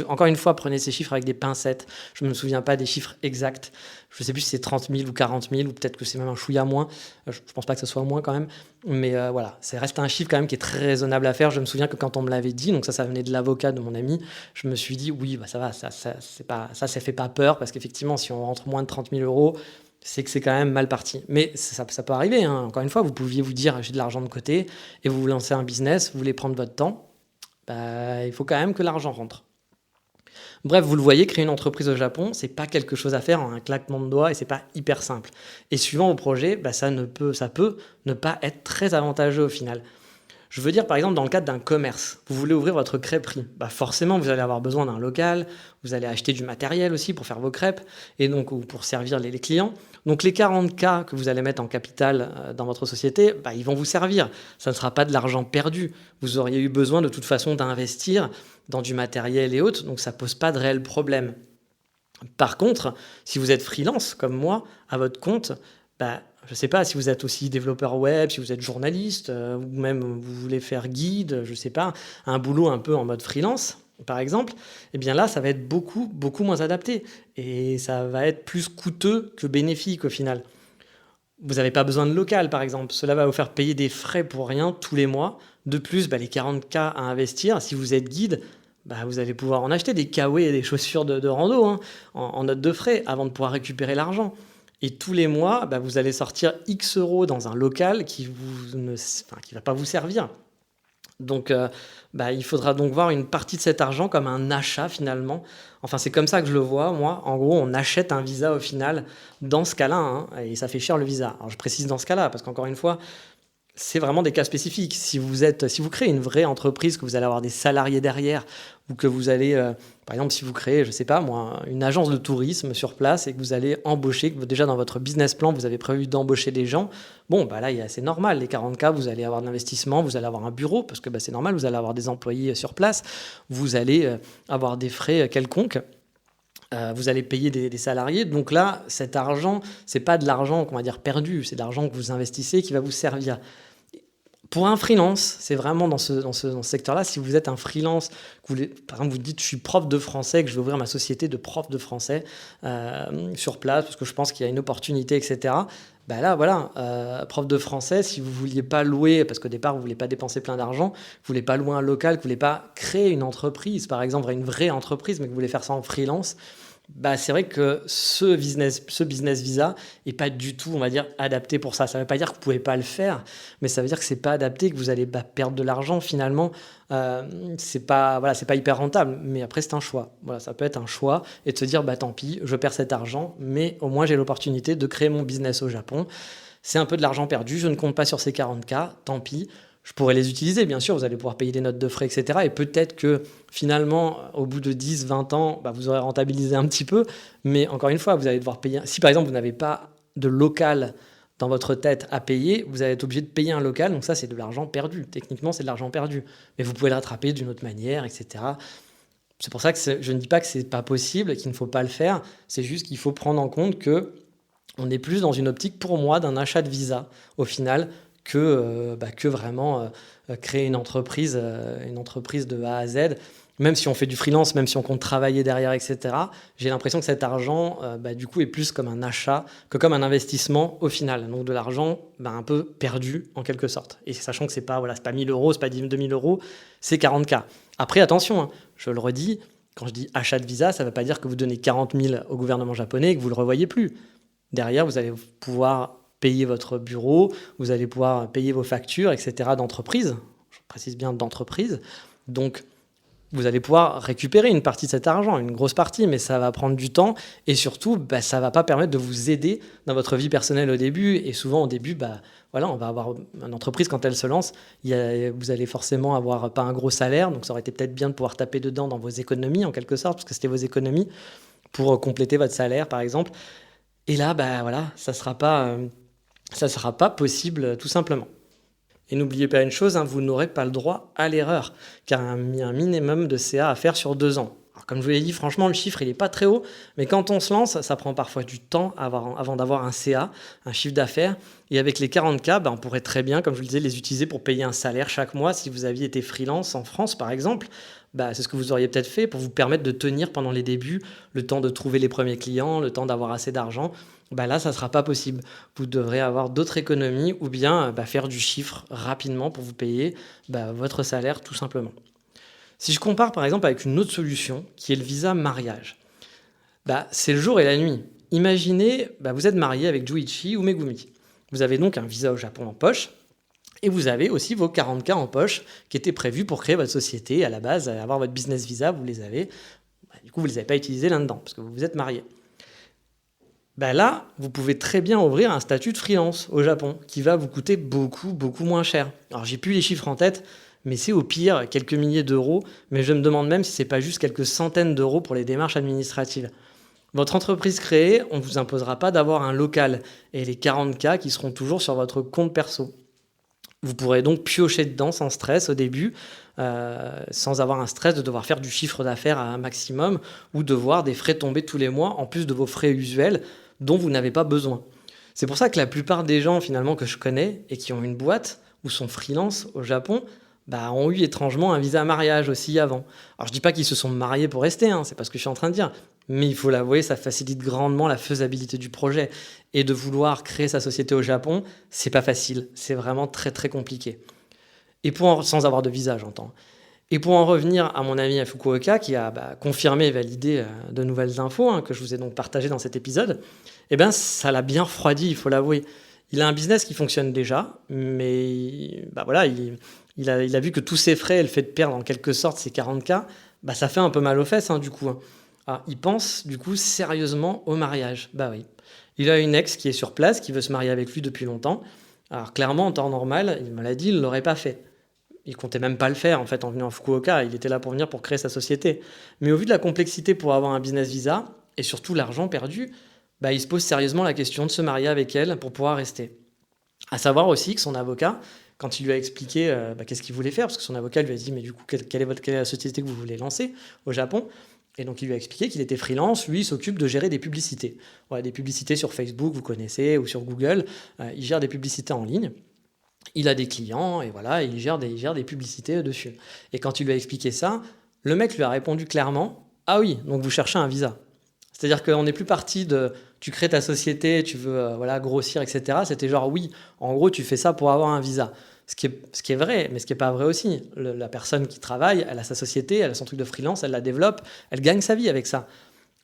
Encore une fois, prenez ces chiffres avec des pincettes. Je ne me souviens pas des chiffres exacts. Je ne sais plus si c'est 30 000 ou 40 000, ou peut-être que c'est même un chouïa moins. Je ne pense pas que ce soit moins quand même. Mais voilà, ça reste un chiffre quand même qui est très raisonnable à faire. Je me souviens que quand on me l'avait dit, donc ça venait de l'avocat de mon ami, je me suis dit, oui, ça va, ça fait pas peur, parce qu'effectivement, si on rentre moins de 30 000 euros, c'est que c'est quand même mal parti. Mais ça peut arriver, hein. Encore une fois, vous pouviez vous dire, j'ai de l'argent de côté, et vous lancez un business, vous voulez prendre votre temps, il faut quand même que l'argent rentre. Bref, vous le voyez, créer une entreprise au Japon, c'est pas quelque chose à faire en un claquement de doigts et c'est pas hyper simple. Et suivant vos projets, ça peut ne pas être très avantageux au final. Je veux dire, par exemple, dans le cadre d'un commerce, vous voulez ouvrir votre crêperie. Forcément, vous allez avoir besoin d'un local, vous allez acheter du matériel aussi pour faire vos crêpes, et donc ou pour servir les clients. Donc les 40K que vous allez mettre en capital dans votre société, ils vont vous servir. Ça ne sera pas de l'argent perdu. Vous auriez eu besoin de toute façon d'investir dans du matériel et autres, donc ça ne pose pas de réel problème. Par contre, si vous êtes freelance comme moi, à votre compte, je ne sais pas si vous êtes aussi développeur web, si vous êtes journaliste, ou même vous voulez faire guide, je ne sais pas, un boulot un peu en mode freelance, par exemple, eh bien là, ça va être beaucoup, beaucoup moins adapté. Et ça va être plus coûteux que bénéfique au final. Vous n'avez pas besoin de local, par exemple. Cela va vous faire payer des frais pour rien tous les mois. De plus, les 40K à investir, si vous êtes guide, vous allez pouvoir en acheter des kawaii et des chaussures de rando en note de frais avant de pouvoir récupérer l'argent. Et tous les mois, vous allez sortir X euros dans un local qui va pas vous servir. Donc, il faudra donc voir une partie de cet argent comme un achat finalement. Enfin, c'est comme ça que je le vois, moi. En gros, on achète un visa au final dans ce cas-là, et ça fait cher le visa. Alors, je précise dans ce cas-là, parce qu'encore une fois, c'est vraiment des cas spécifiques. Si vous créez une vraie entreprise, que vous allez avoir des salariés derrière, ou que vous allez, par exemple, si vous créez, je ne sais pas moi, une agence de tourisme sur place et que vous allez embaucher, que déjà dans votre business plan, vous avez prévu d'embaucher des gens, là, c'est normal. Les 40K, vous allez avoir de l'investissement, vous allez avoir un bureau, parce que c'est normal, vous allez avoir des employés sur place, vous allez avoir des frais quelconques. Vous allez payer des salariés. Donc là, cet argent, c'est pas de l'argent qu'on va dire perdu, c'est de l'argent que vous investissez qui va vous servir. Pour un freelance, c'est vraiment dans ce secteur-là. Si vous êtes un freelance, par exemple, vous dites je suis prof de français, que je vais ouvrir ma société de prof de français sur place, parce que je pense qu'il y a une opportunité, etc. Là, voilà, prof de français, si vous ne vouliez pas louer, parce qu'au départ, vous ne voulez pas dépenser plein d'argent, vous ne voulez pas louer un local, vous ne voulez pas créer une entreprise, par exemple, une vraie entreprise, mais que vous voulez faire ça en freelance, C'est vrai que ce business visa est pas du tout, on va dire, adapté pour ça. Ça veut pas dire que vous pouvez pas le faire, mais ça veut dire que c'est pas adapté, que vous allez perdre de l'argent finalement. C'est pas, voilà, c'est pas hyper rentable. Mais après, c'est un choix. Voilà, ça peut être un choix et de se dire, tant pis, je perds cet argent, mais au moins j'ai l'opportunité de créer mon business au Japon. C'est un peu de l'argent perdu. Je ne compte pas sur ces 40K. Tant pis. Je pourrais les utiliser, bien sûr, vous allez pouvoir payer des notes de frais, etc. Et peut-être que finalement, au bout de 10, 20 ans, vous aurez rentabilisé un petit peu. Mais encore une fois, vous allez devoir payer. Si par exemple, vous n'avez pas de local dans votre tête à payer, vous allez être obligé de payer un local. Donc ça, c'est de l'argent perdu. Techniquement, c'est de l'argent perdu. Mais vous pouvez le rattraper d'une autre manière, etc. C'est pour ça que je ne dis pas que c'est pas possible, qu'il ne faut pas le faire. C'est juste qu'il faut prendre en compte que on est plus dans une optique, pour moi, d'un achat de visa, au final, que vraiment créer une entreprise de A à Z. Même si on fait du freelance, même si on compte travailler derrière, etc., j'ai l'impression que cet argent, du coup, est plus comme un achat que comme un investissement au final. Donc de l'argent un peu perdu en quelque sorte. Et sachant que c'est pas 1 000 euros, c'est pas 2 000 euros, c'est 40K. Après, attention, hein, je le redis, quand je dis achat de visa, ça ne veut pas dire que vous donnez 40 000 au gouvernement japonais et que vous ne le revoyez plus. Derrière, vous allez pouvoir payer votre bureau, vous allez pouvoir payer vos factures, etc. d'entreprise. Je précise bien d'entreprise. Donc, vous allez pouvoir récupérer une partie de cet argent, une grosse partie, mais ça va prendre du temps et surtout, ça ne va pas permettre de vous aider dans votre vie personnelle au début. Et souvent, au début, on va avoir une entreprise quand elle se lance, vous allez forcément avoir pas un gros salaire, donc ça aurait été peut-être bien de pouvoir taper dedans dans vos économies en quelque sorte, parce que c'était vos économies pour compléter votre salaire, par exemple. Et là, ça sera pas possible tout simplement. Et n'oubliez pas une chose, hein, vous n'aurez pas le droit à l'erreur, car il y a un minimum de CA à faire sur 2 ans. Alors, comme je vous l'ai dit, franchement, le chiffre, il n'est pas très haut, mais quand on se lance, ça prend parfois du temps avant d'avoir un CA, un chiffre d'affaires. Et avec les 40K, on pourrait très bien, comme je vous le disais, les utiliser pour payer un salaire chaque mois. Si vous aviez été freelance en France, par exemple, c'est ce que vous auriez peut-être fait pour vous permettre de tenir pendant les débuts, le temps de trouver les premiers clients, le temps d'avoir assez d'argent. Là, ça ne sera pas possible. Vous devrez avoir d'autres économies ou bien faire du chiffre rapidement pour vous payer votre salaire tout simplement. Si je compare par exemple avec une autre solution qui est le visa mariage, c'est le jour et la nuit. Imaginez, vous êtes marié avec Juichi ou Megumi. Vous avez donc un visa au Japon en poche et vous avez aussi vos 40K en poche qui étaient prévus pour créer votre société. À la base, avoir votre business visa, vous les avez. Du coup, vous ne les avez pas utilisés là-dedans parce que vous vous êtes marié. Là, vous pouvez très bien ouvrir un statut de freelance au Japon qui va vous coûter beaucoup, beaucoup moins cher. Alors, j'ai plus les chiffres en tête, mais c'est au pire quelques milliers d'euros. Mais je me demande même si c'est pas juste quelques centaines d'euros pour les démarches administratives. Votre entreprise créée, on ne vous imposera pas d'avoir un local et les 40K qui seront toujours sur votre compte perso. Vous pourrez donc piocher dedans sans stress au début, sans avoir un stress de devoir faire du chiffre d'affaires à un maximum ou de voir des frais tomber tous les mois en plus de vos frais usuels dont vous n'avez pas besoin. C'est pour ça que la plupart des gens finalement que je connais et qui ont une boîte ou sont freelance au Japon ont eu étrangement un visa mariage aussi avant. Alors je dis pas qu'ils se sont mariés pour rester, hein, c'est pas ce que je suis en train de dire. Mais il faut l'avouer, ça facilite grandement la faisabilité du projet. Et de vouloir créer sa société au Japon, c'est pas facile. C'est vraiment très très compliqué. Sans avoir de visa, j'entends. Et pour en revenir à mon ami à Fukuoka, qui a confirmé et validé de nouvelles infos que je vous ai donc partagées dans cet épisode, ça l'a bien refroidi, il faut l'avouer. Il a un business qui fonctionne déjà, mais il a vu que tous ses frais et le fait de perdre en quelque sorte ces 40K, ça fait un peu mal aux fesses du coup. Alors, il pense du coup sérieusement au mariage. Oui. Il a une ex qui est sur place, qui veut se marier avec lui depuis longtemps. Alors clairement, en temps normal, il me l'a dit, il ne l'aurait pas fait. Il comptait même pas le faire en fait en venant à Fukuoka. Il était là pour venir pour créer sa société. Mais au vu de la complexité pour avoir un business visa et surtout l'argent perdu, il se pose sérieusement la question de se marier avec elle pour pouvoir rester. À savoir aussi que son avocat, quand il lui a expliqué qu'est-ce qu'il voulait faire, parce que son avocat lui a dit mais du coup quelle est la société que vous voulez lancer au Japon, et donc il lui a expliqué qu'il était freelance, lui il s'occupe de gérer des publicités. Des publicités sur Facebook, vous connaissez, ou sur Google, il gère des publicités en ligne. Il a des clients et il gère des publicités dessus. Et quand il lui a expliqué ça, le mec lui a répondu clairement « Ah oui, donc vous cherchez un visa ». C'est-à-dire qu'on n'est plus parti de « tu crées ta société, tu veux grossir, etc. » C'était genre « oui, en gros tu fais ça pour avoir un visa ». Ce qui est vrai, mais ce qui n'est pas vrai aussi. La personne qui travaille, elle a sa société, elle a son truc de freelance, elle la développe, elle gagne sa vie avec ça.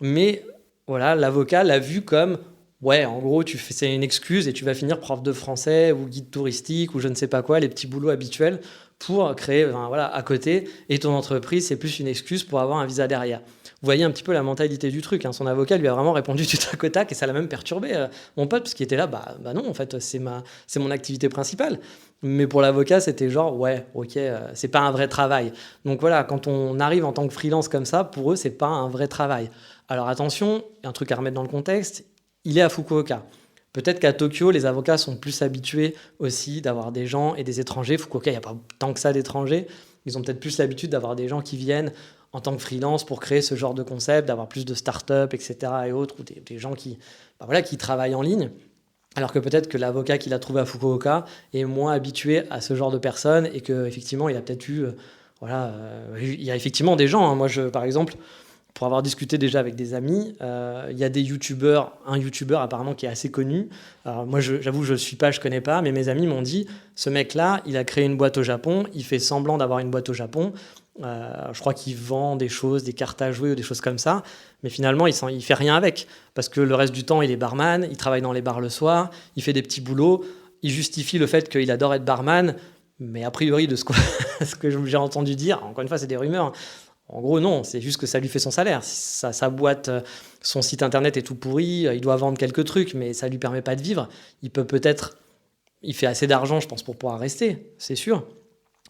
Mais voilà, l'avocat l'a vu comme, ouais, en gros, c'est une excuse et tu vas finir prof de français ou guide touristique ou je ne sais pas quoi, les petits boulots habituels pour créer, voilà, à côté. Et ton entreprise, c'est plus une excuse pour avoir un visa derrière. Vous voyez un petit peu la mentalité du truc. Son avocat lui a vraiment répondu du tac au tac et ça l'a même perturbé, mon pote, parce qu'il était là, bah non, en fait, c'est mon activité principale. Mais pour l'avocat, c'était genre, ouais, ok, c'est pas un vrai travail. Donc voilà, quand on arrive en tant que freelance comme ça, pour eux, c'est pas un vrai travail. Alors attention, un truc à remettre dans le contexte, il est à Fukuoka. Peut-être qu'à Tokyo, les avocats sont plus habitués aussi d'avoir des gens et des étrangers. Fukuoka, il n'y a pas tant que ça d'étrangers. Ils ont peut-être plus l'habitude d'avoir des gens qui viennent en tant que freelance pour créer ce genre de concept, d'avoir plus de start-up, etc. et autres, ou des gens qui, voilà, qui travaillent en ligne. Alors que peut-être que l'avocat qu'il a trouvé à Fukuoka est moins habitué à ce genre de personnes et qu'effectivement, il a peut-être eu... voilà, il y a effectivement des gens. Moi, par exemple, pour avoir discuté déjà avec des amis, il y a des youtubeurs, un youtubeur apparemment qui est assez connu. Alors moi, j'avoue, je ne suis pas, je ne connais pas, mais mes amis m'ont dit, ce mec-là, il a créé une boîte au Japon, il fait semblant d'avoir une boîte au Japon. Je crois qu'il vend des choses, des cartes à jouer ou des choses comme ça, mais finalement, il fait rien avec, parce que le reste du temps, il est barman, il travaille dans les bars le soir, il fait des petits boulots, il justifie le fait qu'il adore être barman, mais a priori, de ce que j'ai entendu dire, encore une fois, c'est des rumeurs, en gros, non, c'est juste que ça lui fait son salaire. Sa boîte, son site internet est tout pourri, il doit vendre quelques trucs, mais ça ne lui permet pas de vivre. Il fait assez d'argent, je pense, pour pouvoir rester, c'est sûr.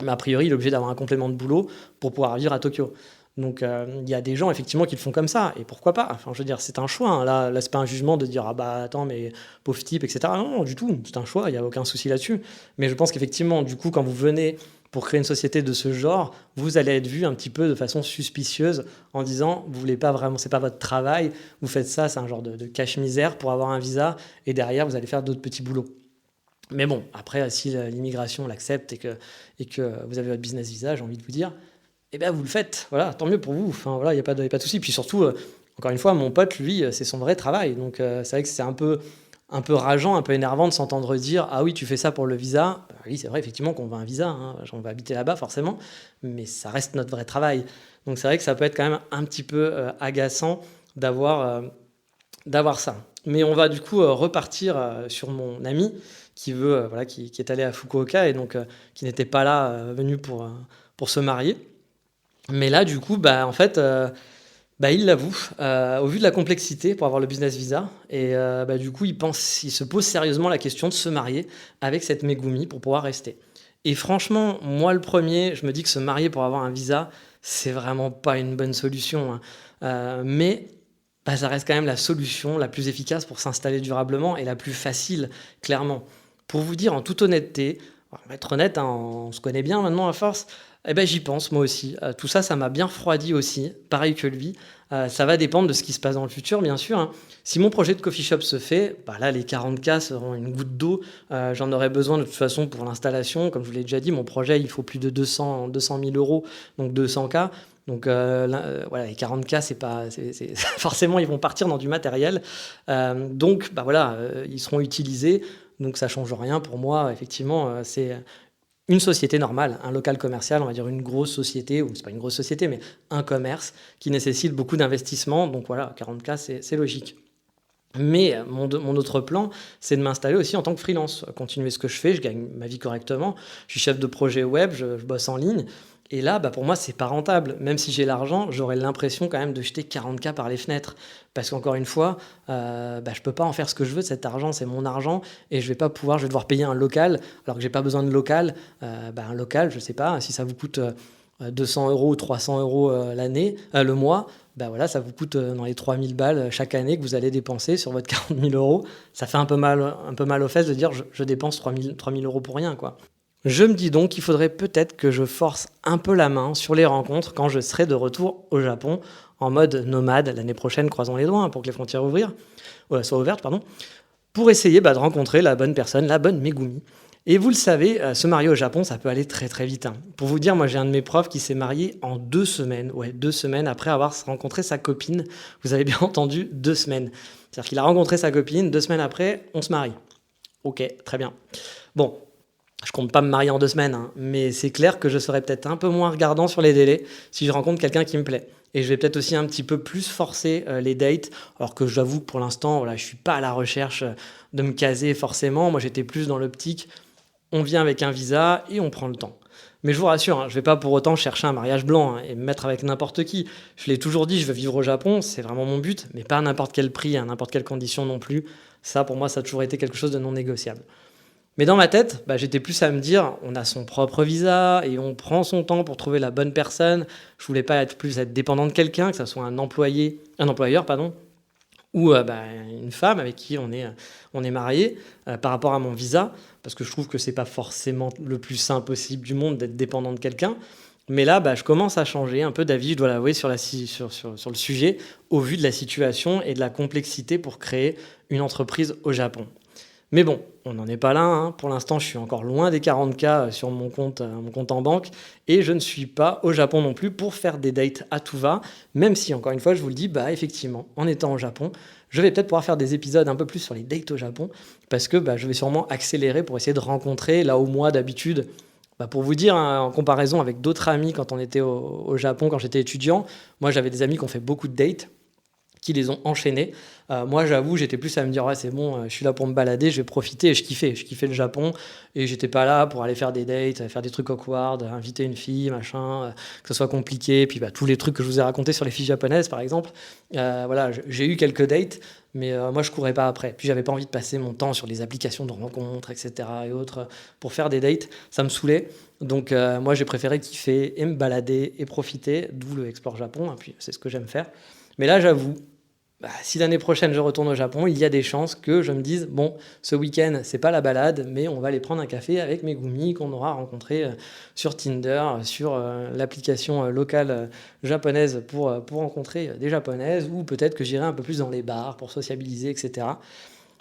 Mais a priori, il est obligé d'avoir un complément de boulot pour pouvoir vivre à Tokyo. Donc, il y a des gens, effectivement, qui le font comme ça. Et pourquoi pas? Enfin, je veux dire, c'est un choix. Là, c'est pas un jugement de dire, ah bah attends, mais pauvre type, etc. Non, non, du tout. C'est un choix, il n'y a aucun souci là-dessus. Mais je pense qu'effectivement, du coup, quand vous venez pour créer une société de ce genre, vous allez être vu un petit peu de façon suspicieuse en disant, vous voulez pas vraiment, c'est pas votre travail, vous faites ça, c'est un genre de cache-misère pour avoir un visa, et derrière, vous allez faire d'autres petits boulots. Mais bon, après, si l'immigration l'accepte et que vous avez votre business visa, j'ai envie de vous dire, eh bien, vous le faites. Voilà, tant mieux pour vous. Enfin, voilà, il n'y a pas de souci. Puis surtout, encore une fois, mon pote, lui, c'est son vrai travail. Donc, c'est vrai que c'est un peu rageant, un peu énervant de s'entendre dire, ah oui, tu fais ça pour le visa. Oui, c'est vrai, effectivement, qu'on veut un visa. On va habiter là-bas, forcément. Mais ça reste notre vrai travail. Donc, c'est vrai que ça peut être quand même un petit peu agaçant d'avoir ça. Mais on va du coup repartir sur mon ami qui voilà, qui est allé à Fukuoka et donc qui n'était pas là, venu pour se marier. Mais là, du coup, en fait, il l'avoue, au vu de la complexité pour avoir le business visa, et du coup, il se pose sérieusement la question de se marier avec cette Megumi pour pouvoir rester. Et franchement, moi le premier, je me dis que se marier pour avoir un visa, c'est vraiment pas une bonne solution. Mais ça reste quand même la solution la plus efficace pour s'installer durablement et la plus facile, clairement. Pour vous dire en toute honnêteté, on va être honnête, on se connaît bien maintenant à force, j'y pense moi aussi. Tout ça, ça m'a bien refroidi aussi, pareil que lui. Ça va dépendre de ce qui se passe dans le futur, bien sûr. Si mon projet de coffee shop se fait, là, les 40K seront une goutte d'eau. J'en aurai besoin de toute façon pour l'installation. Comme je vous l'ai déjà dit, mon projet, il faut plus de 200 000 euros, donc 200K. Donc voilà, les 40K, forcément, ils vont partir dans du matériel. Donc ils seront utilisés. Donc ça ne change rien pour moi. Effectivement, c'est une société normale, un local commercial, on va dire une grosse société, ou c'est pas une grosse société, mais un commerce qui nécessite beaucoup d'investissement. Donc voilà, 40K, c'est logique. Mais mon autre plan, c'est de m'installer aussi en tant que freelance, continuer ce que je fais, je gagne ma vie correctement, je suis chef de projet web, je bosse en ligne, et là, pour moi, c'est pas rentable. Même si j'ai l'argent, j'aurais l'impression quand même de jeter 40K par les fenêtres, parce qu'encore une fois, je peux pas en faire ce que je veux de cet argent, c'est mon argent, et je vais devoir payer un local, alors que j'ai pas besoin de local. Un local, je sais pas, si ça vous coûte 200 euros ou 300 euros le mois, ça vous coûte dans les 3000 balles chaque année que vous allez dépenser sur votre 40 000 euros. Ça fait un peu mal aux fesses de dire je dépense 3 000 euros pour rien, quoi. Je me dis donc qu'il faudrait peut-être que je force un peu la main sur les rencontres quand je serai de retour au Japon en mode nomade l'année prochaine, croisons les doigts pour que les frontières soient ouvertes, pour essayer de rencontrer la bonne personne, la bonne Megumi. Et vous le savez, se marier au Japon, ça peut aller très très vite. Pour vous dire, moi j'ai un de mes profs qui s'est marié en 2 semaines. 2 semaines après avoir rencontré sa copine. Vous avez bien entendu, 2 semaines. C'est-à-dire qu'il a rencontré sa copine, 2 semaines après, on se marie. Ok, très bien. Bon, Je compte pas me marier en 2 semaines, hein, mais c'est clair que je serai peut-être un peu moins regardant sur les délais si je rencontre quelqu'un qui me plaît. Et je vais peut-être aussi un petit peu plus forcer les dates, alors que j'avoue que pour l'instant, voilà, je suis pas à la recherche de me caser forcément. Moi, j'étais plus dans l'optique, on vient avec un visa et on prend le temps. Mais je vous rassure, hein, je vais pas pour autant chercher un mariage blanc et me mettre avec n'importe qui. Je l'ai toujours dit, je veux vivre au Japon, c'est vraiment mon but, mais pas à n'importe quel prix, à n'importe quelle condition non plus. Ça, pour moi, ça a toujours été quelque chose de non négociable. Mais dans ma tête, j'étais plus à me dire, on a son propre visa et on prend son temps pour trouver la bonne personne. Je voulais pas être dépendant de quelqu'un, que ce soit un employeur, pardon, ou une femme avec qui on est marié par rapport à mon visa, parce que je trouve que c'est pas forcément le plus sain possible du monde d'être dépendant de quelqu'un. Mais là, je commence à changer un peu d'avis, je dois l'avouer, sur le sujet, au vu de la situation et de la complexité pour créer une entreprise au Japon. Mais bon, on n'en est pas là, hein. Pour l'instant, je suis encore loin des 40K sur mon compte en banque et je ne suis pas au Japon non plus pour faire des dates à tout va, même si, encore une fois, je vous le dis, effectivement, en étant au Japon, je vais peut-être pouvoir faire des épisodes un peu plus sur les dates au Japon parce que je vais sûrement accélérer pour essayer de rencontrer, là où moi, d'habitude, pour vous dire, hein, en comparaison avec d'autres amis quand on était au Japon, quand j'étais étudiant, moi, j'avais des amis qui ont fait beaucoup de dates, qui les ont enchaînés. Moi, j'avoue, j'étais plus à me dire, ouais, c'est bon, je suis là pour me balader, je vais profiter. Et je kiffais le Japon. Et j'étais pas là pour aller faire des dates, faire des trucs awkward, inviter une fille, machin, que ce soit compliqué. Puis tous les trucs que je vous ai racontés sur les filles japonaises, par exemple. Voilà, j'ai eu quelques dates, mais moi, je courais pas après. Puis j'avais pas envie de passer mon temps sur les applications de rencontres, etc. et autres, pour faire des dates. Ça me saoulait. Donc, moi, j'ai préféré kiffer et me balader et profiter, d'où le Explore Japon. Et puis, c'est ce que j'aime faire. Mais là, j'avoue, si l'année prochaine je retourne au Japon, il y a des chances que je me dise, bon, ce week-end, c'est pas la balade, mais on va aller prendre un café avec Megumi qu'on aura rencontré sur Tinder, sur l'application locale japonaise pour rencontrer des japonaises, ou peut-être que j'irai un peu plus dans les bars pour sociabiliser, etc.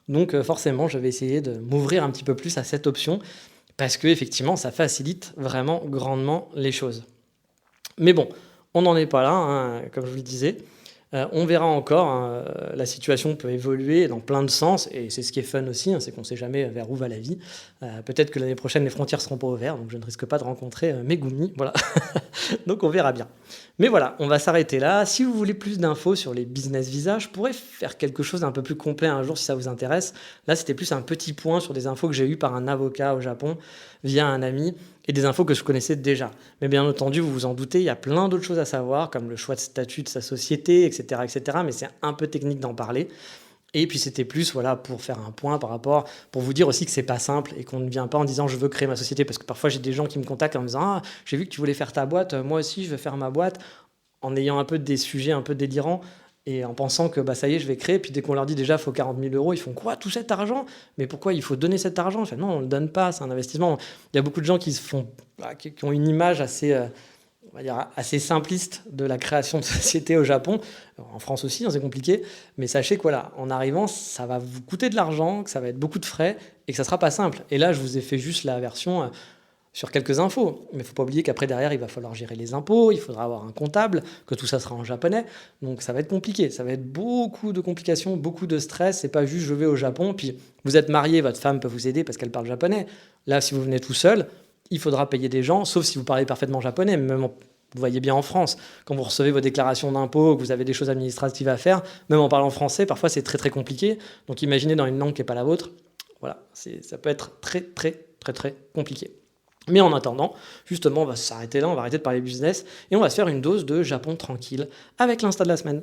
Donc forcément, je vais essayer de m'ouvrir un petit peu plus à cette option, parce que effectivement, ça facilite vraiment grandement les choses. Mais bon, on n'en est pas là, hein, comme je vous le disais. On verra encore, hein, la situation peut évoluer dans plein de sens, et c'est ce qui est fun aussi, hein, c'est qu'on ne sait jamais vers où va la vie. Peut-être que l'année prochaine, les frontières ne seront pas ouvertes, donc je ne risque pas de rencontrer Megumi, voilà. Donc on verra bien. Mais voilà, on va s'arrêter là. Si vous voulez plus d'infos sur les business visas, je pourrais faire quelque chose d'un peu plus complet un jour si ça vous intéresse. Là, c'était plus un petit point sur des infos que j'ai eues par un avocat au Japon via un ami, et des infos que je connaissais déjà. Mais bien entendu, vous vous en doutez, il y a plein d'autres choses à savoir, comme le choix de statut de sa société, etc., etc. Mais c'est un peu technique d'en parler. Et puis c'était plus pour faire un point pour vous dire aussi que c'est pas simple et qu'on ne vient pas en disant je veux créer ma société, parce que parfois j'ai des gens qui me contactent en me disant j'ai vu que tu voulais faire ta boîte, moi aussi je veux faire ma boîte, en ayant un peu des sujets un peu délirants et en pensant que ça y est je vais créer, puis dès qu'on leur dit déjà il faut 40 000 euros, ils font quoi, tout cet argent, mais pourquoi il faut donner cet argent? Non, on le donne pas, c'est un investissement. Il y a beaucoup de gens qui ont une image assez on va dire, assez simpliste de la création de société au Japon. En France aussi, c'est compliqué. Mais sachez que en arrivant, ça va vous coûter de l'argent, que ça va être beaucoup de frais et que ça ne sera pas simple. Et là, je vous ai fait juste la version sur quelques infos. Mais il ne faut pas oublier qu'après, derrière, il va falloir gérer les impôts, il faudra avoir un comptable, que tout ça sera en japonais. Donc ça va être compliqué. Ça va être beaucoup de complications, beaucoup de stress. C'est pas juste je vais au Japon, puis vous êtes marié, votre femme peut vous aider parce qu'elle parle japonais. Là, si vous venez tout seul, il faudra payer des gens, sauf si vous parlez parfaitement japonais. Mais même vous voyez bien en France, quand vous recevez vos déclarations d'impôts, que vous avez des choses administratives à faire, même en parlant français, parfois c'est très très compliqué. Donc imaginez dans une langue qui n'est pas la vôtre, voilà, ça peut être très très très très compliqué. Mais en attendant, justement, on va s'arrêter là, on va arrêter de parler business, et on va se faire une dose de Japon tranquille avec l'insta de la semaine.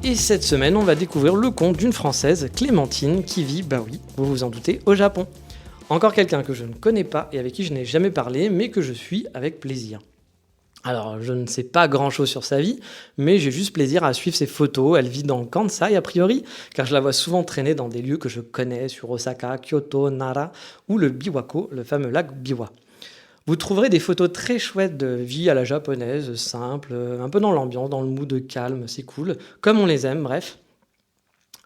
Et cette semaine, on va découvrir le compte d'une Française, Clémentine, qui vit, vous vous en doutez, au Japon. Encore quelqu'un que je ne connais pas et avec qui je n'ai jamais parlé, mais que je suis avec plaisir. Alors, je ne sais pas grand-chose sur sa vie, mais j'ai juste plaisir à suivre ses photos. Elle vit dans le Kansai, a priori, car je la vois souvent traîner dans des lieux que je connais, sur Osaka, Kyoto, Nara, ou le Biwako, le fameux lac Biwa. Vous trouverez des photos très chouettes de vie à la japonaise, simple, un peu dans l'ambiance, dans le mood calme, c'est cool, comme on les aime, bref.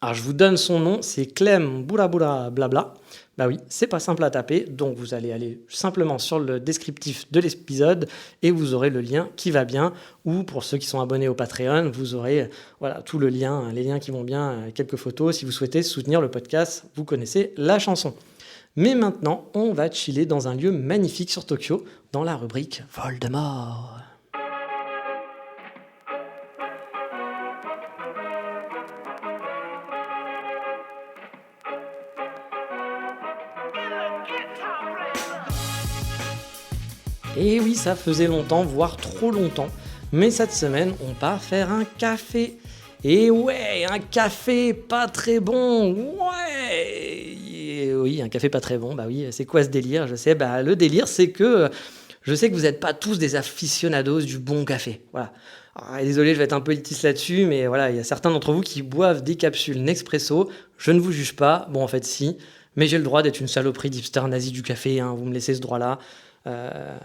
Alors je vous donne son nom, c'est Clem Boula Boula Blabla. Bah oui, c'est pas simple à taper, donc vous allez aller simplement sur le descriptif de l'épisode et vous aurez le lien qui va bien. Ou pour ceux qui sont abonnés au Patreon, vous aurez voilà, tout le lien, les liens qui vont bien, quelques photos. Si vous souhaitez soutenir le podcast, vous connaissez la chanson. Mais maintenant, on va chiller dans un lieu magnifique sur Tokyo, dans la rubrique Voldemort. Et oui, ça faisait longtemps, voire trop longtemps. Mais cette semaine, on part faire un café. Et ouais, un café pas très bon. Ouais. Et oui, un café pas très bon. Bah oui, c'est quoi ce délire? Je sais. Bah le délire, c'est que je sais que vous n'êtes pas tous des aficionados du bon café. Voilà. Alors, désolé, je vais être un peu élitiste là-dessus, mais voilà, il y a certains d'entre vous qui boivent des capsules Nespresso. Je ne vous juge pas. Bon, en fait, si. Mais j'ai le droit d'être une saloperie d'hipster nazi du café. Hein. Vous me laissez ce droit-là.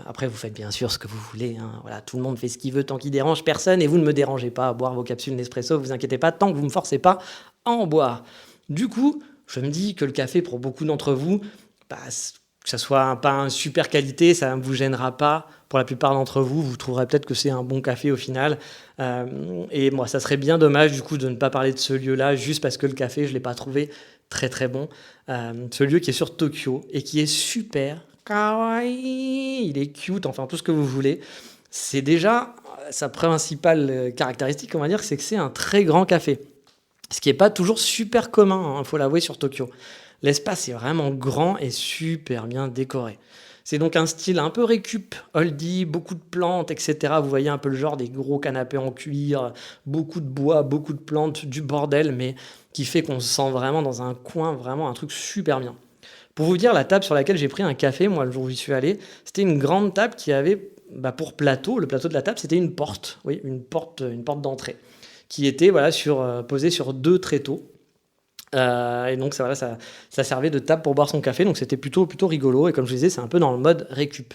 Après, vous faites bien sûr ce que vous voulez. Hein. Voilà, tout le monde fait ce qu'il veut tant qu'il dérange personne et vous ne me dérangez pas à boire vos capsules Nespresso. Vous inquiétez pas, tant que vous ne me forcez pas à en boire. Du coup, je me dis que le café, pour beaucoup d'entre vous, bah, que ça soit pas une super qualité, ça ne vous gênera pas. Pour la plupart d'entre vous, vous trouverez peut-être que c'est un bon café au final. Et moi, ça serait bien dommage du coup de ne pas parler de ce lieu-là juste parce que le café, je ne l'ai pas trouvé très très bon. Ce lieu qui est sur Tokyo et qui est super kawaii, il est cute, enfin tout ce que vous voulez. C'est déjà sa principale caractéristique, on va dire, c'est que c'est un très grand café. Ce qui n'est pas toujours super commun, il faut l'avouer, sur Tokyo. L'espace est vraiment grand et super bien décoré. C'est donc un style un peu récup, oldie, beaucoup de plantes, etc. Vous voyez un peu le genre des gros canapés en cuir, beaucoup de bois, beaucoup de plantes, du bordel, mais qui fait qu'on se sent vraiment dans un coin, vraiment un truc super bien. Pour vous dire, la table sur laquelle j'ai pris un café, moi, le jour où j'y suis allé, c'était une grande table qui avait, pour plateau, le plateau de la table, c'était une porte, oui, une porte d'entrée, qui était voilà, posée sur 2 tréteaux. Et donc ça servait de table pour boire son café, donc c'était plutôt rigolo. Et comme je vous disais, c'est un peu dans le mode récup.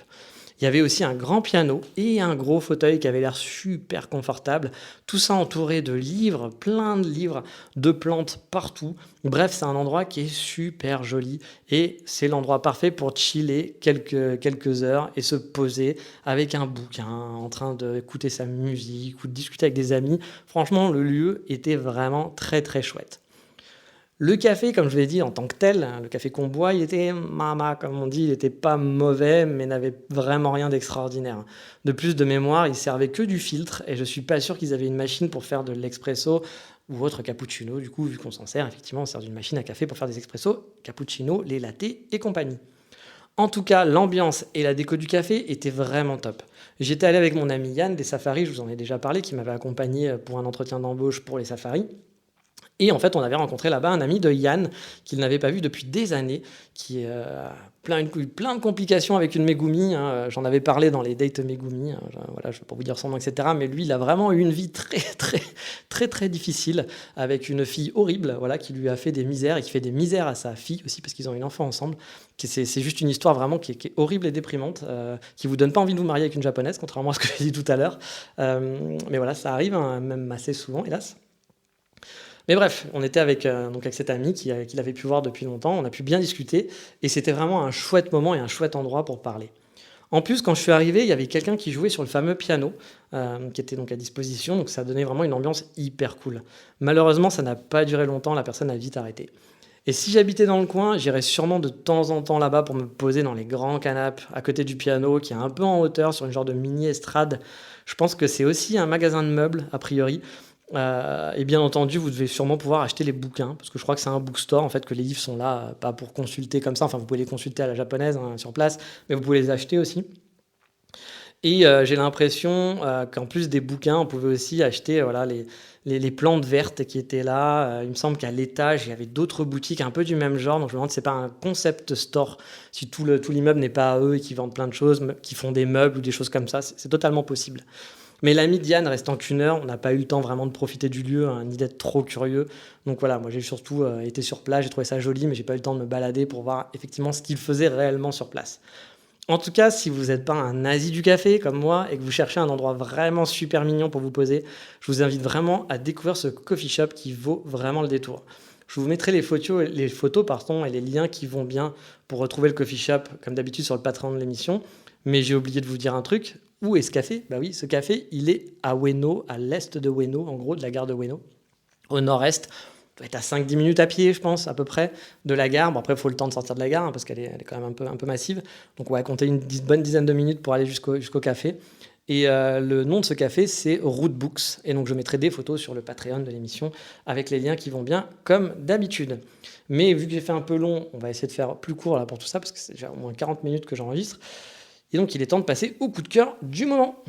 Il y avait aussi un grand piano et un gros fauteuil qui avait l'air super confortable. Tout ça entouré de livres, plein de livres, de plantes partout. Bref, c'est un endroit qui est super joli et c'est l'endroit parfait pour chiller quelques heures et se poser avec un bouquin, en train d'écouter sa musique ou de discuter avec des amis. Franchement, le lieu était vraiment très très chouette. Le café, comme je l'ai dit en tant que tel, le café qu'on boit, il était mama, comme on dit, il n'était pas mauvais, mais n'avait vraiment rien d'extraordinaire. De plus, de mémoire, il servait que du filtre, et je suis pas sûr qu'ils avaient une machine pour faire de l'expresso ou autre cappuccino. Du coup, vu qu'on s'en sert, effectivement, on sert d'une machine à café pour faire des expressos, cappuccino, les lattés et compagnie. En tout cas, l'ambiance et la déco du café étaient vraiment top. J'étais allé avec mon ami Yann des Safaris, je vous en ai déjà parlé, qui m'avait accompagné pour un entretien d'embauche pour les Safaris. Et en fait, on avait rencontré là-bas un ami de Yann qu'il n'avait pas vu depuis des années, qui plein de complications avec une Megumi. Hein. J'en avais parlé dans les dates Megumi. Hein. Voilà, je ne vais pas vous dire son nom, etc. Mais lui, il a vraiment eu une vie très difficile avec une fille horrible, voilà, qui lui a fait des misères et qui fait des misères à sa fille aussi parce qu'ils ont une enfant ensemble. C'est juste une histoire vraiment qui est horrible et déprimante, qui vous donne pas envie de vous marier avec une japonaise, contrairement à ce que j'ai dit tout à l'heure. Mais voilà, ça arrive, hein, même assez souvent, hélas. Mais bref, on était avec cet ami qu'il avait pu voir depuis longtemps, on a pu bien discuter, et c'était vraiment un chouette moment et un chouette endroit pour parler. En plus, quand je suis arrivé, il y avait quelqu'un qui jouait sur le fameux piano, qui était donc à disposition, donc ça donnait vraiment une ambiance hyper cool. Malheureusement, ça n'a pas duré longtemps, la personne a vite arrêté. Et si j'habitais dans le coin, j'irais sûrement de temps en temps là-bas pour me poser dans les grands canapes, à côté du piano, qui est un peu en hauteur, sur une genre de mini-estrade. Je pense que c'est aussi un magasin de meubles, a priori. Et bien entendu, vous devez sûrement pouvoir acheter les bouquins, parce que je crois que c'est un bookstore, en fait, que les livres sont là, pas pour consulter comme ça, enfin vous pouvez les consulter à la japonaise, hein, sur place, mais vous pouvez les acheter aussi. Et j'ai l'impression qu'en plus des bouquins, on pouvait aussi acheter voilà, les plantes vertes qui étaient là. Il me semble qu'à l'étage, il y avait d'autres boutiques un peu du même genre, donc je me demande si c'est pas un concept store, si tout l'immeuble n'est pas à eux et qu'ils vendent plein de choses, qui font des meubles ou des choses comme ça, c'est totalement possible. Mais l'ami Diane restant qu'1 heure, on n'a pas eu le temps vraiment de profiter du lieu, hein, ni d'être trop curieux. Donc voilà, moi j'ai surtout été sur place, j'ai trouvé ça joli, mais j'ai pas eu le temps de me balader pour voir effectivement ce qu'il faisait réellement sur place. En tout cas, si vous n'êtes pas un nazi du café comme moi et que vous cherchez un endroit vraiment super mignon pour vous poser, je vous invite vraiment à découvrir ce coffee shop qui vaut vraiment le détour. Je vous mettrai les photos et les liens qui vont bien pour retrouver le coffee shop, comme d'habitude sur le Patreon de l'émission. Mais j'ai oublié de vous dire un truc. Où est ce café? Bah oui, ce café, il est à Ueno, à l'est de Ueno, en gros, de la gare de Ueno, au nord-est. On doit être à 5-10 minutes à pied, je pense, à peu près, de la gare. Bon, après, il faut le temps de sortir de la gare, parce qu'elle est quand même un peu massive. Donc, on va compter une bonne dizaine de minutes pour aller jusqu'au café. Et le nom de ce café, c'est Rootbooks. Et donc, je mettrai des photos sur le Patreon de l'émission avec les liens qui vont bien, comme d'habitude. Mais vu que j'ai fait un peu long, on va essayer de faire plus court là pour tout ça, parce que c'est déjà au moins 40 minutes que j'enregistre. Et donc, il est temps de passer au coup de cœur du moment.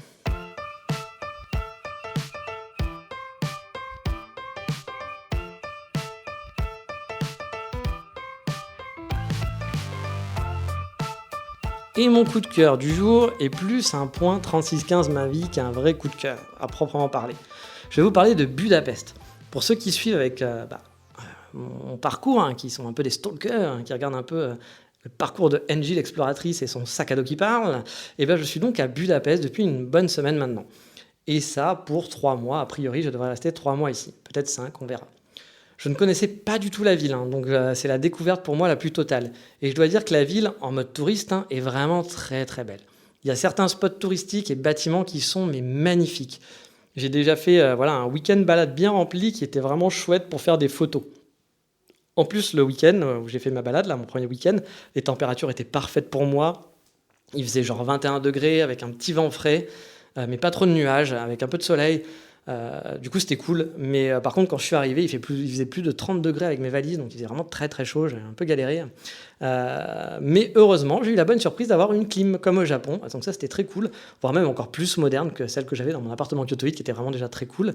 Et mon coup de cœur du jour est plus un point 3615 ma vie qu'un vrai coup de cœur, à proprement parler. Je vais vous parler de Budapest. Pour ceux qui suivent avec mon parcours, qui sont un peu des stalkers, qui regardent un peu le parcours de Angie l'exploratrice et son sac à dos qui parle, et je suis donc à Budapest depuis une bonne semaine maintenant. Et ça pour 3 mois, a priori je devrais rester 3 mois ici, peut-être 5, on verra. Je ne connaissais pas du tout la ville, donc c'est la découverte pour moi la plus totale. Et je dois dire que la ville, en mode touriste, est vraiment très très belle. Il y a certains spots touristiques et bâtiments qui sont magnifiques. J'ai déjà fait un week-end balade bien rempli qui était vraiment chouette pour faire des photos. En plus, le week-end où j'ai fait ma balade, là, mon premier week-end, les températures étaient parfaites pour moi. Il faisait genre 21 degrés avec un petit vent frais, mais pas trop de nuages, avec un peu de soleil. Du coup, c'était cool. Mais par contre, quand je suis arrivé, il faisait plus de 30 degrés avec mes valises, donc il faisait vraiment très très chaud. J'ai un peu galéré. Mais heureusement, j'ai eu la bonne surprise d'avoir une clim comme au Japon. Donc ça, c'était très cool, voire même encore plus moderne que celle que j'avais dans mon appartement kyotoïde, qui était vraiment déjà très cool.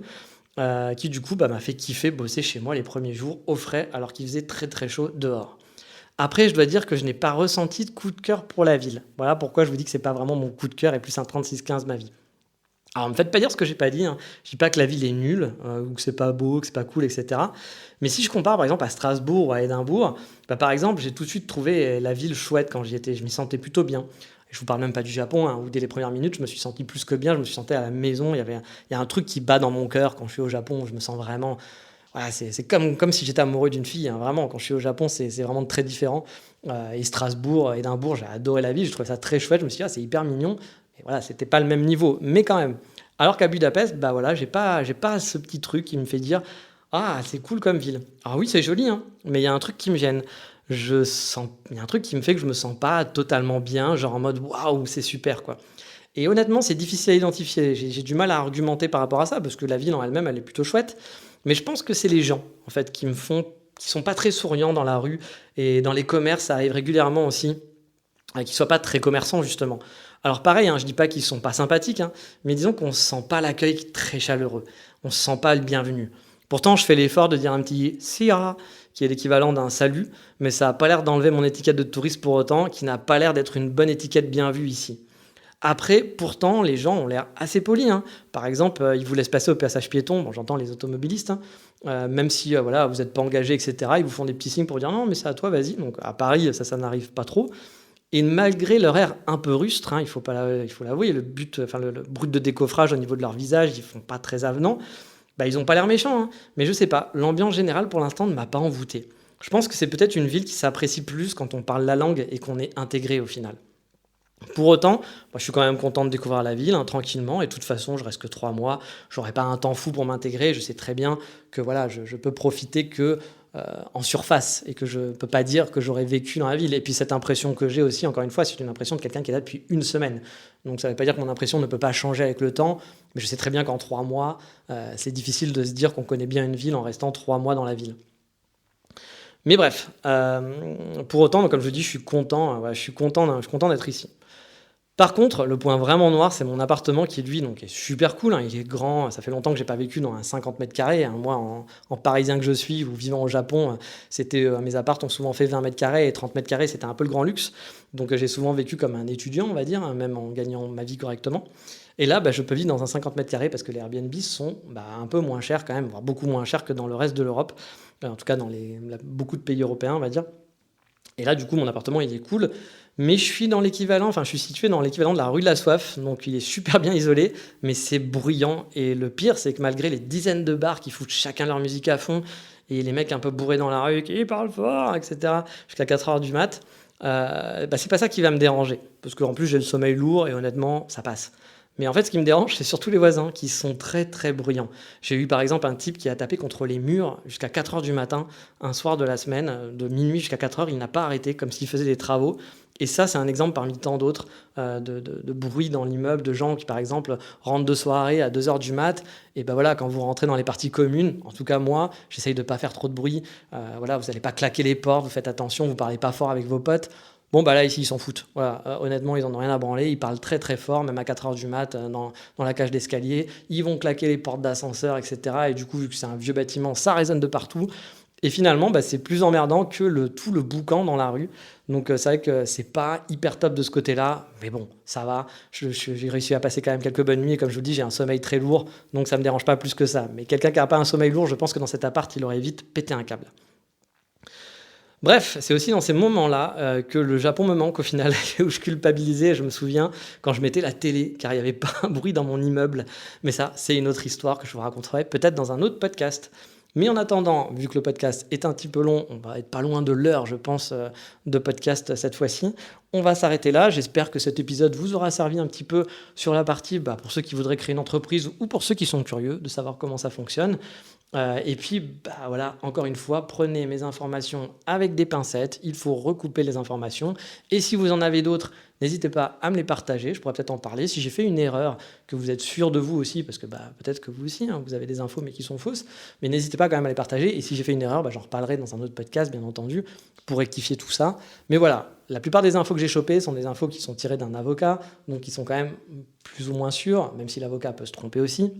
Qui du coup m'a fait kiffer bosser chez moi les premiers jours au frais, alors qu'il faisait très très chaud dehors. Après, je dois dire que je n'ai pas ressenti de coup de cœur pour la ville. Voilà pourquoi je vous dis que c'est pas vraiment mon coup de cœur et plus un 36-15 ma vie. Alors, ne me faites pas dire ce que j'ai pas dit. Je dis pas que la ville est nulle, ou que c'est pas beau, que c'est pas cool, etc. Mais si je compare par exemple à Strasbourg ou à Édimbourg, par exemple, j'ai tout de suite trouvé la ville chouette quand j'y étais. Je m'y sentais plutôt bien. Et je vous parle même pas du Japon, où dès les premières minutes, je me suis senti plus que bien. Je me suis senti à la maison. Il y a un truc qui bat dans mon cœur quand je suis au Japon. Je me sens vraiment. Voilà, c'est comme si j'étais amoureux d'une fille. Vraiment, quand je suis au Japon, c'est vraiment très différent. Et Strasbourg, Édimbourg, j'ai adoré la ville. Je trouvais ça très chouette. Je me suis dit, c'est hyper mignon. Et voilà, c'était pas le même niveau, mais quand même. Alors qu'à Budapest, j'ai pas ce petit truc qui me fait dire c'est cool comme ville. Alors oui, c'est joli, mais il y a un truc qui me gêne. Il y a un truc qui me fait que je me sens pas totalement bien, genre en mode waouh, c'est super quoi. Et honnêtement, c'est difficile à identifier. J'ai du mal à argumenter par rapport à ça parce que la ville en elle-même, elle est plutôt chouette. Mais je pense que c'est les gens en fait qui sont pas très souriants dans la rue et dans les commerces, ça arrive régulièrement aussi. Qui soient pas très commerçants justement. Alors pareil, je dis pas qu'ils sont pas sympathiques, mais disons qu'on sent pas l'accueil très chaleureux. On se sent pas le bienvenu. Pourtant, je fais l'effort de dire un petit "sia", qui est l'équivalent d'un salut, mais ça a pas l'air d'enlever mon étiquette de touriste pour autant, qui n'a pas l'air d'être une bonne étiquette bien vue ici. Après, pourtant, les gens ont l'air assez polis. Par exemple, ils vous laissent passer au passage piéton. Bon, j'entends les automobilistes, même si vous n'êtes pas engagé, etc. Ils vous font des petits signes pour dire non, mais c'est à toi, vas-y. Donc à Paris, ça n'arrive pas trop. Et malgré leur air un peu rustre, il faut l'avouer, le brut de décoffrage au niveau de leur visage, ils font pas très avenant. Ils ont pas l'air méchants, mais je sais pas. L'ambiance générale pour l'instant ne m'a pas envoûté. Je pense que c'est peut-être une ville qui s'apprécie plus quand on parle la langue et qu'on est intégré au final. Pour autant, je suis quand même content de découvrir la ville tranquillement, et de toute façon, je reste que 3 mois, j'aurai pas un temps fou pour m'intégrer, je sais très bien que je peux profiter que en surface, et que je peux pas dire que j'aurais vécu dans la ville. Et puis cette impression que j'ai aussi, encore une fois, c'est une impression de quelqu'un qui est là depuis une semaine. Donc ça veut pas dire que mon impression ne peut pas changer avec le temps, mais je sais très bien qu'en 3 mois, c'est difficile de se dire qu'on connaît bien une ville en restant 3 mois dans la ville. Mais bref, pour autant, comme je dis, je suis content d'être ici. Par contre, le point vraiment noir, c'est mon appartement qui, lui, donc, est super cool. Il est grand. Ça fait longtemps que j'ai pas vécu dans un 50 mètres carrés. Moi, en parisien que je suis, ou vivant au Japon, mes apparts ont souvent fait 20 mètres carrés et 30 mètres carrés, c'était un peu le grand luxe. Donc, j'ai souvent vécu comme un étudiant, on va dire, même en gagnant ma vie correctement. Et là, je peux vivre dans un 50 mètres carrés parce que les Airbnb sont un peu moins chers quand même, voire beaucoup moins chers que dans le reste de l'Europe. En tout cas, dans beaucoup de pays européens, on va dire. Et là, du coup, mon appartement, il est cool. Mais je suis situé dans l'équivalent de la rue de la Soif, donc il est super bien isolé, mais c'est bruyant. Et le pire, c'est que malgré les dizaines de bars qui foutent chacun leur musique à fond, et les mecs un peu bourrés dans la rue qui parlent fort, etc., jusqu'à 4h du mat', c'est pas ça qui va me déranger. Parce qu'en plus, j'ai le sommeil lourd et honnêtement, ça passe. Mais en fait, ce qui me dérange, c'est surtout les voisins qui sont très très bruyants. J'ai eu par exemple un type qui a tapé contre les murs jusqu'à 4h du matin, un soir de la semaine, de minuit jusqu'à 4h, il n'a pas arrêté, comme s'il faisait des travaux. Et ça, c'est un exemple parmi tant d'autres de bruit dans l'immeuble, de gens qui, par exemple, rentrent de soirée à 2h du mat'. Et ben voilà, quand vous rentrez dans les parties communes, en tout cas moi, j'essaye de ne pas faire trop de bruit. Voilà, vous n'allez pas claquer les portes, vous faites attention, vous ne parlez pas fort avec vos potes. Bon, bah là, ici, ils s'en foutent. Voilà, honnêtement, ils en ont rien à branler. Ils parlent très, très fort, même à 4h du mat, dans la cage d'escalier. Ils vont claquer les portes d'ascenseur, etc. Et du coup, vu que c'est un vieux bâtiment, ça résonne de partout. Et finalement, c'est plus emmerdant que tout le boucan dans la rue. Donc, c'est vrai que c'est pas hyper top de ce côté-là. Mais bon, ça va. J'ai réussi à passer quand même quelques bonnes nuits. Et comme je vous dis, j'ai un sommeil très lourd. Donc, ça me dérange pas plus que ça. Mais quelqu'un qui n'a pas un sommeil lourd, je pense que dans cet appart, il aurait vite pété un câble. Bref, c'est aussi dans ces moments-là que le Japon me manque au final, où je culpabilisais, je me souviens, quand je mettais la télé, car il n'y avait pas un bruit dans mon immeuble. Mais ça, c'est une autre histoire que je vous raconterai peut-être dans un autre podcast. Mais en attendant, vu que le podcast est un petit peu long, on va être pas loin de l'heure, je pense, de podcast cette fois-ci. On va s'arrêter là. J'espère que cet épisode vous aura servi un petit peu sur la partie pour ceux qui voudraient créer une entreprise ou pour ceux qui sont curieux de savoir comment ça fonctionne. Et puis, voilà, encore une fois, prenez mes informations avec des pincettes. Il faut recouper les informations. Et si vous en avez d'autres, n'hésitez pas à me les partager. Je pourrais peut-être en parler. Si j'ai fait une erreur, que vous êtes sûr de vous aussi, parce que peut-être que vous aussi, vous avez des infos mais qui sont fausses. Mais n'hésitez pas quand même à les partager. Et si j'ai fait une erreur, j'en reparlerai dans un autre podcast, bien entendu, pour rectifier tout ça. Mais voilà, la plupart des infos que j'ai chopées sont des infos qui sont tirées d'un avocat, donc qui sont quand même plus ou moins sûres, même si l'avocat peut se tromper aussi.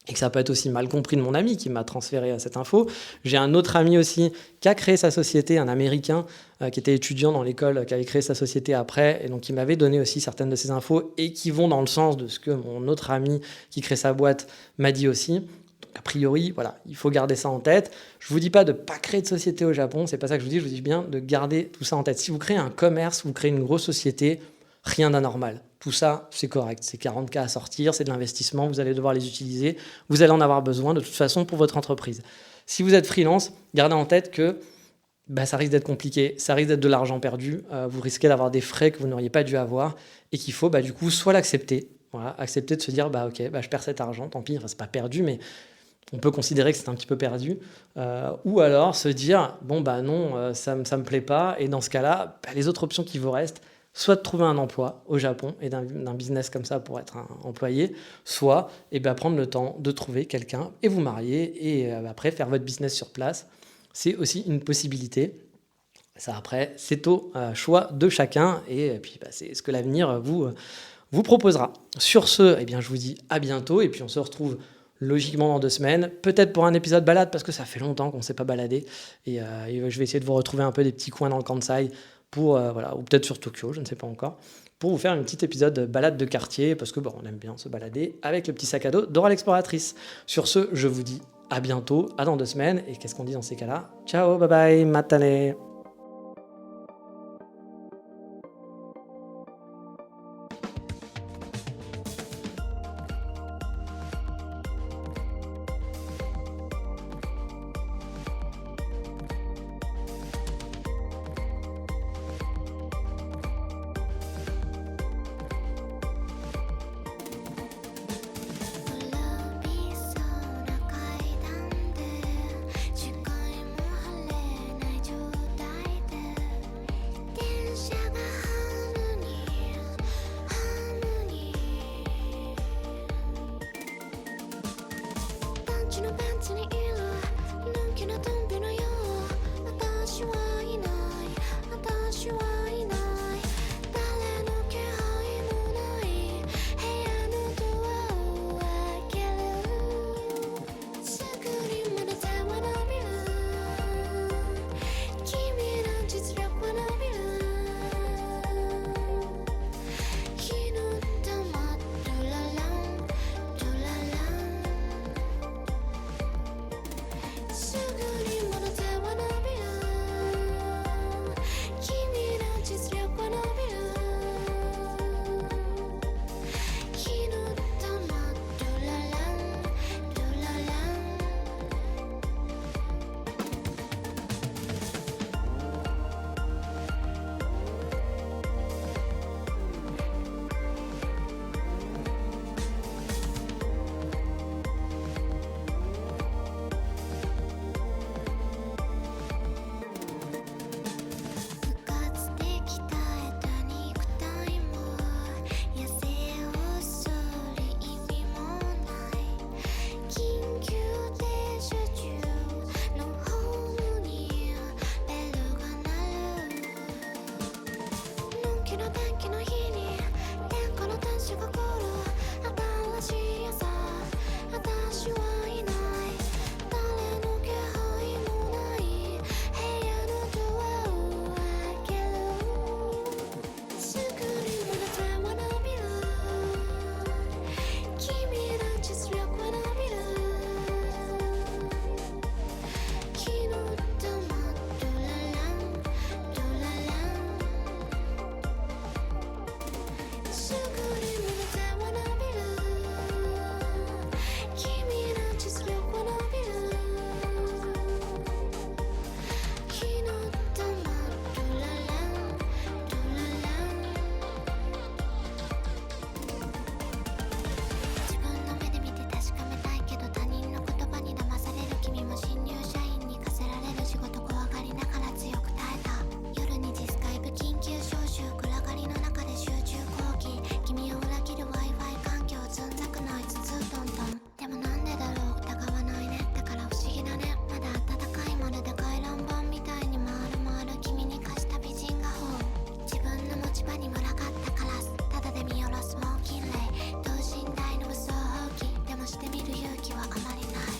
Et que ça peut être aussi mal compris de mon ami qui m'a transféré cette info. J'ai un autre ami aussi qui a créé sa société, un Américain qui était étudiant dans l'école, qui avait créé sa société après, et donc qui m'avait donné aussi certaines de ces infos et qui vont dans le sens de ce que mon autre ami qui crée sa boîte m'a dit aussi. Donc a priori, voilà, il faut garder ça en tête. Je vous dis pas de pas créer de société au Japon, c'est pas ça que je vous dis bien de garder tout ça en tête. Si vous créez un commerce, vous créez une grosse société, rien d'anormal. Tout ça, c'est correct. C'est 40K à sortir, c'est de l'investissement, vous allez devoir les utiliser, vous allez en avoir besoin de toute façon pour votre entreprise. Si vous êtes freelance, gardez en tête que ça risque d'être compliqué, ça risque d'être de l'argent perdu, vous risquez d'avoir des frais que vous n'auriez pas dû avoir et qu'il faut du coup soit l'accepter, accepter de se dire ok, je perds cet argent, tant pis, c'est pas perdu, mais on peut considérer que c'est un petit peu perdu, ou alors se dire non, ça me plaît pas, et dans ce cas-là, les autres options qui vous restent, soit de trouver un emploi au Japon et d'un business comme ça pour être un employé, soit prendre le temps de trouver quelqu'un et vous marier et après faire votre business sur place. C'est aussi une possibilité. Ça après, c'est au choix de chacun et puis c'est ce que l'avenir vous proposera. Sur ce, je vous dis à bientôt et puis on se retrouve logiquement dans 2 semaines, peut-être pour un épisode balade parce que ça fait longtemps qu'on ne s'est pas baladé et je vais essayer de vous retrouver un peu des petits coins dans le Kansai ou peut-être sur Tokyo, je ne sais pas encore, pour vous faire un petit épisode de balade de quartier, parce que on aime bien se balader avec le petit sac à dos Dora l'exploratrice. Sur ce, je vous dis à bientôt, à dans 2 semaines, et qu'est-ce qu'on dit dans ces cas-là ? Ciao, bye bye, matane. 時はあまりない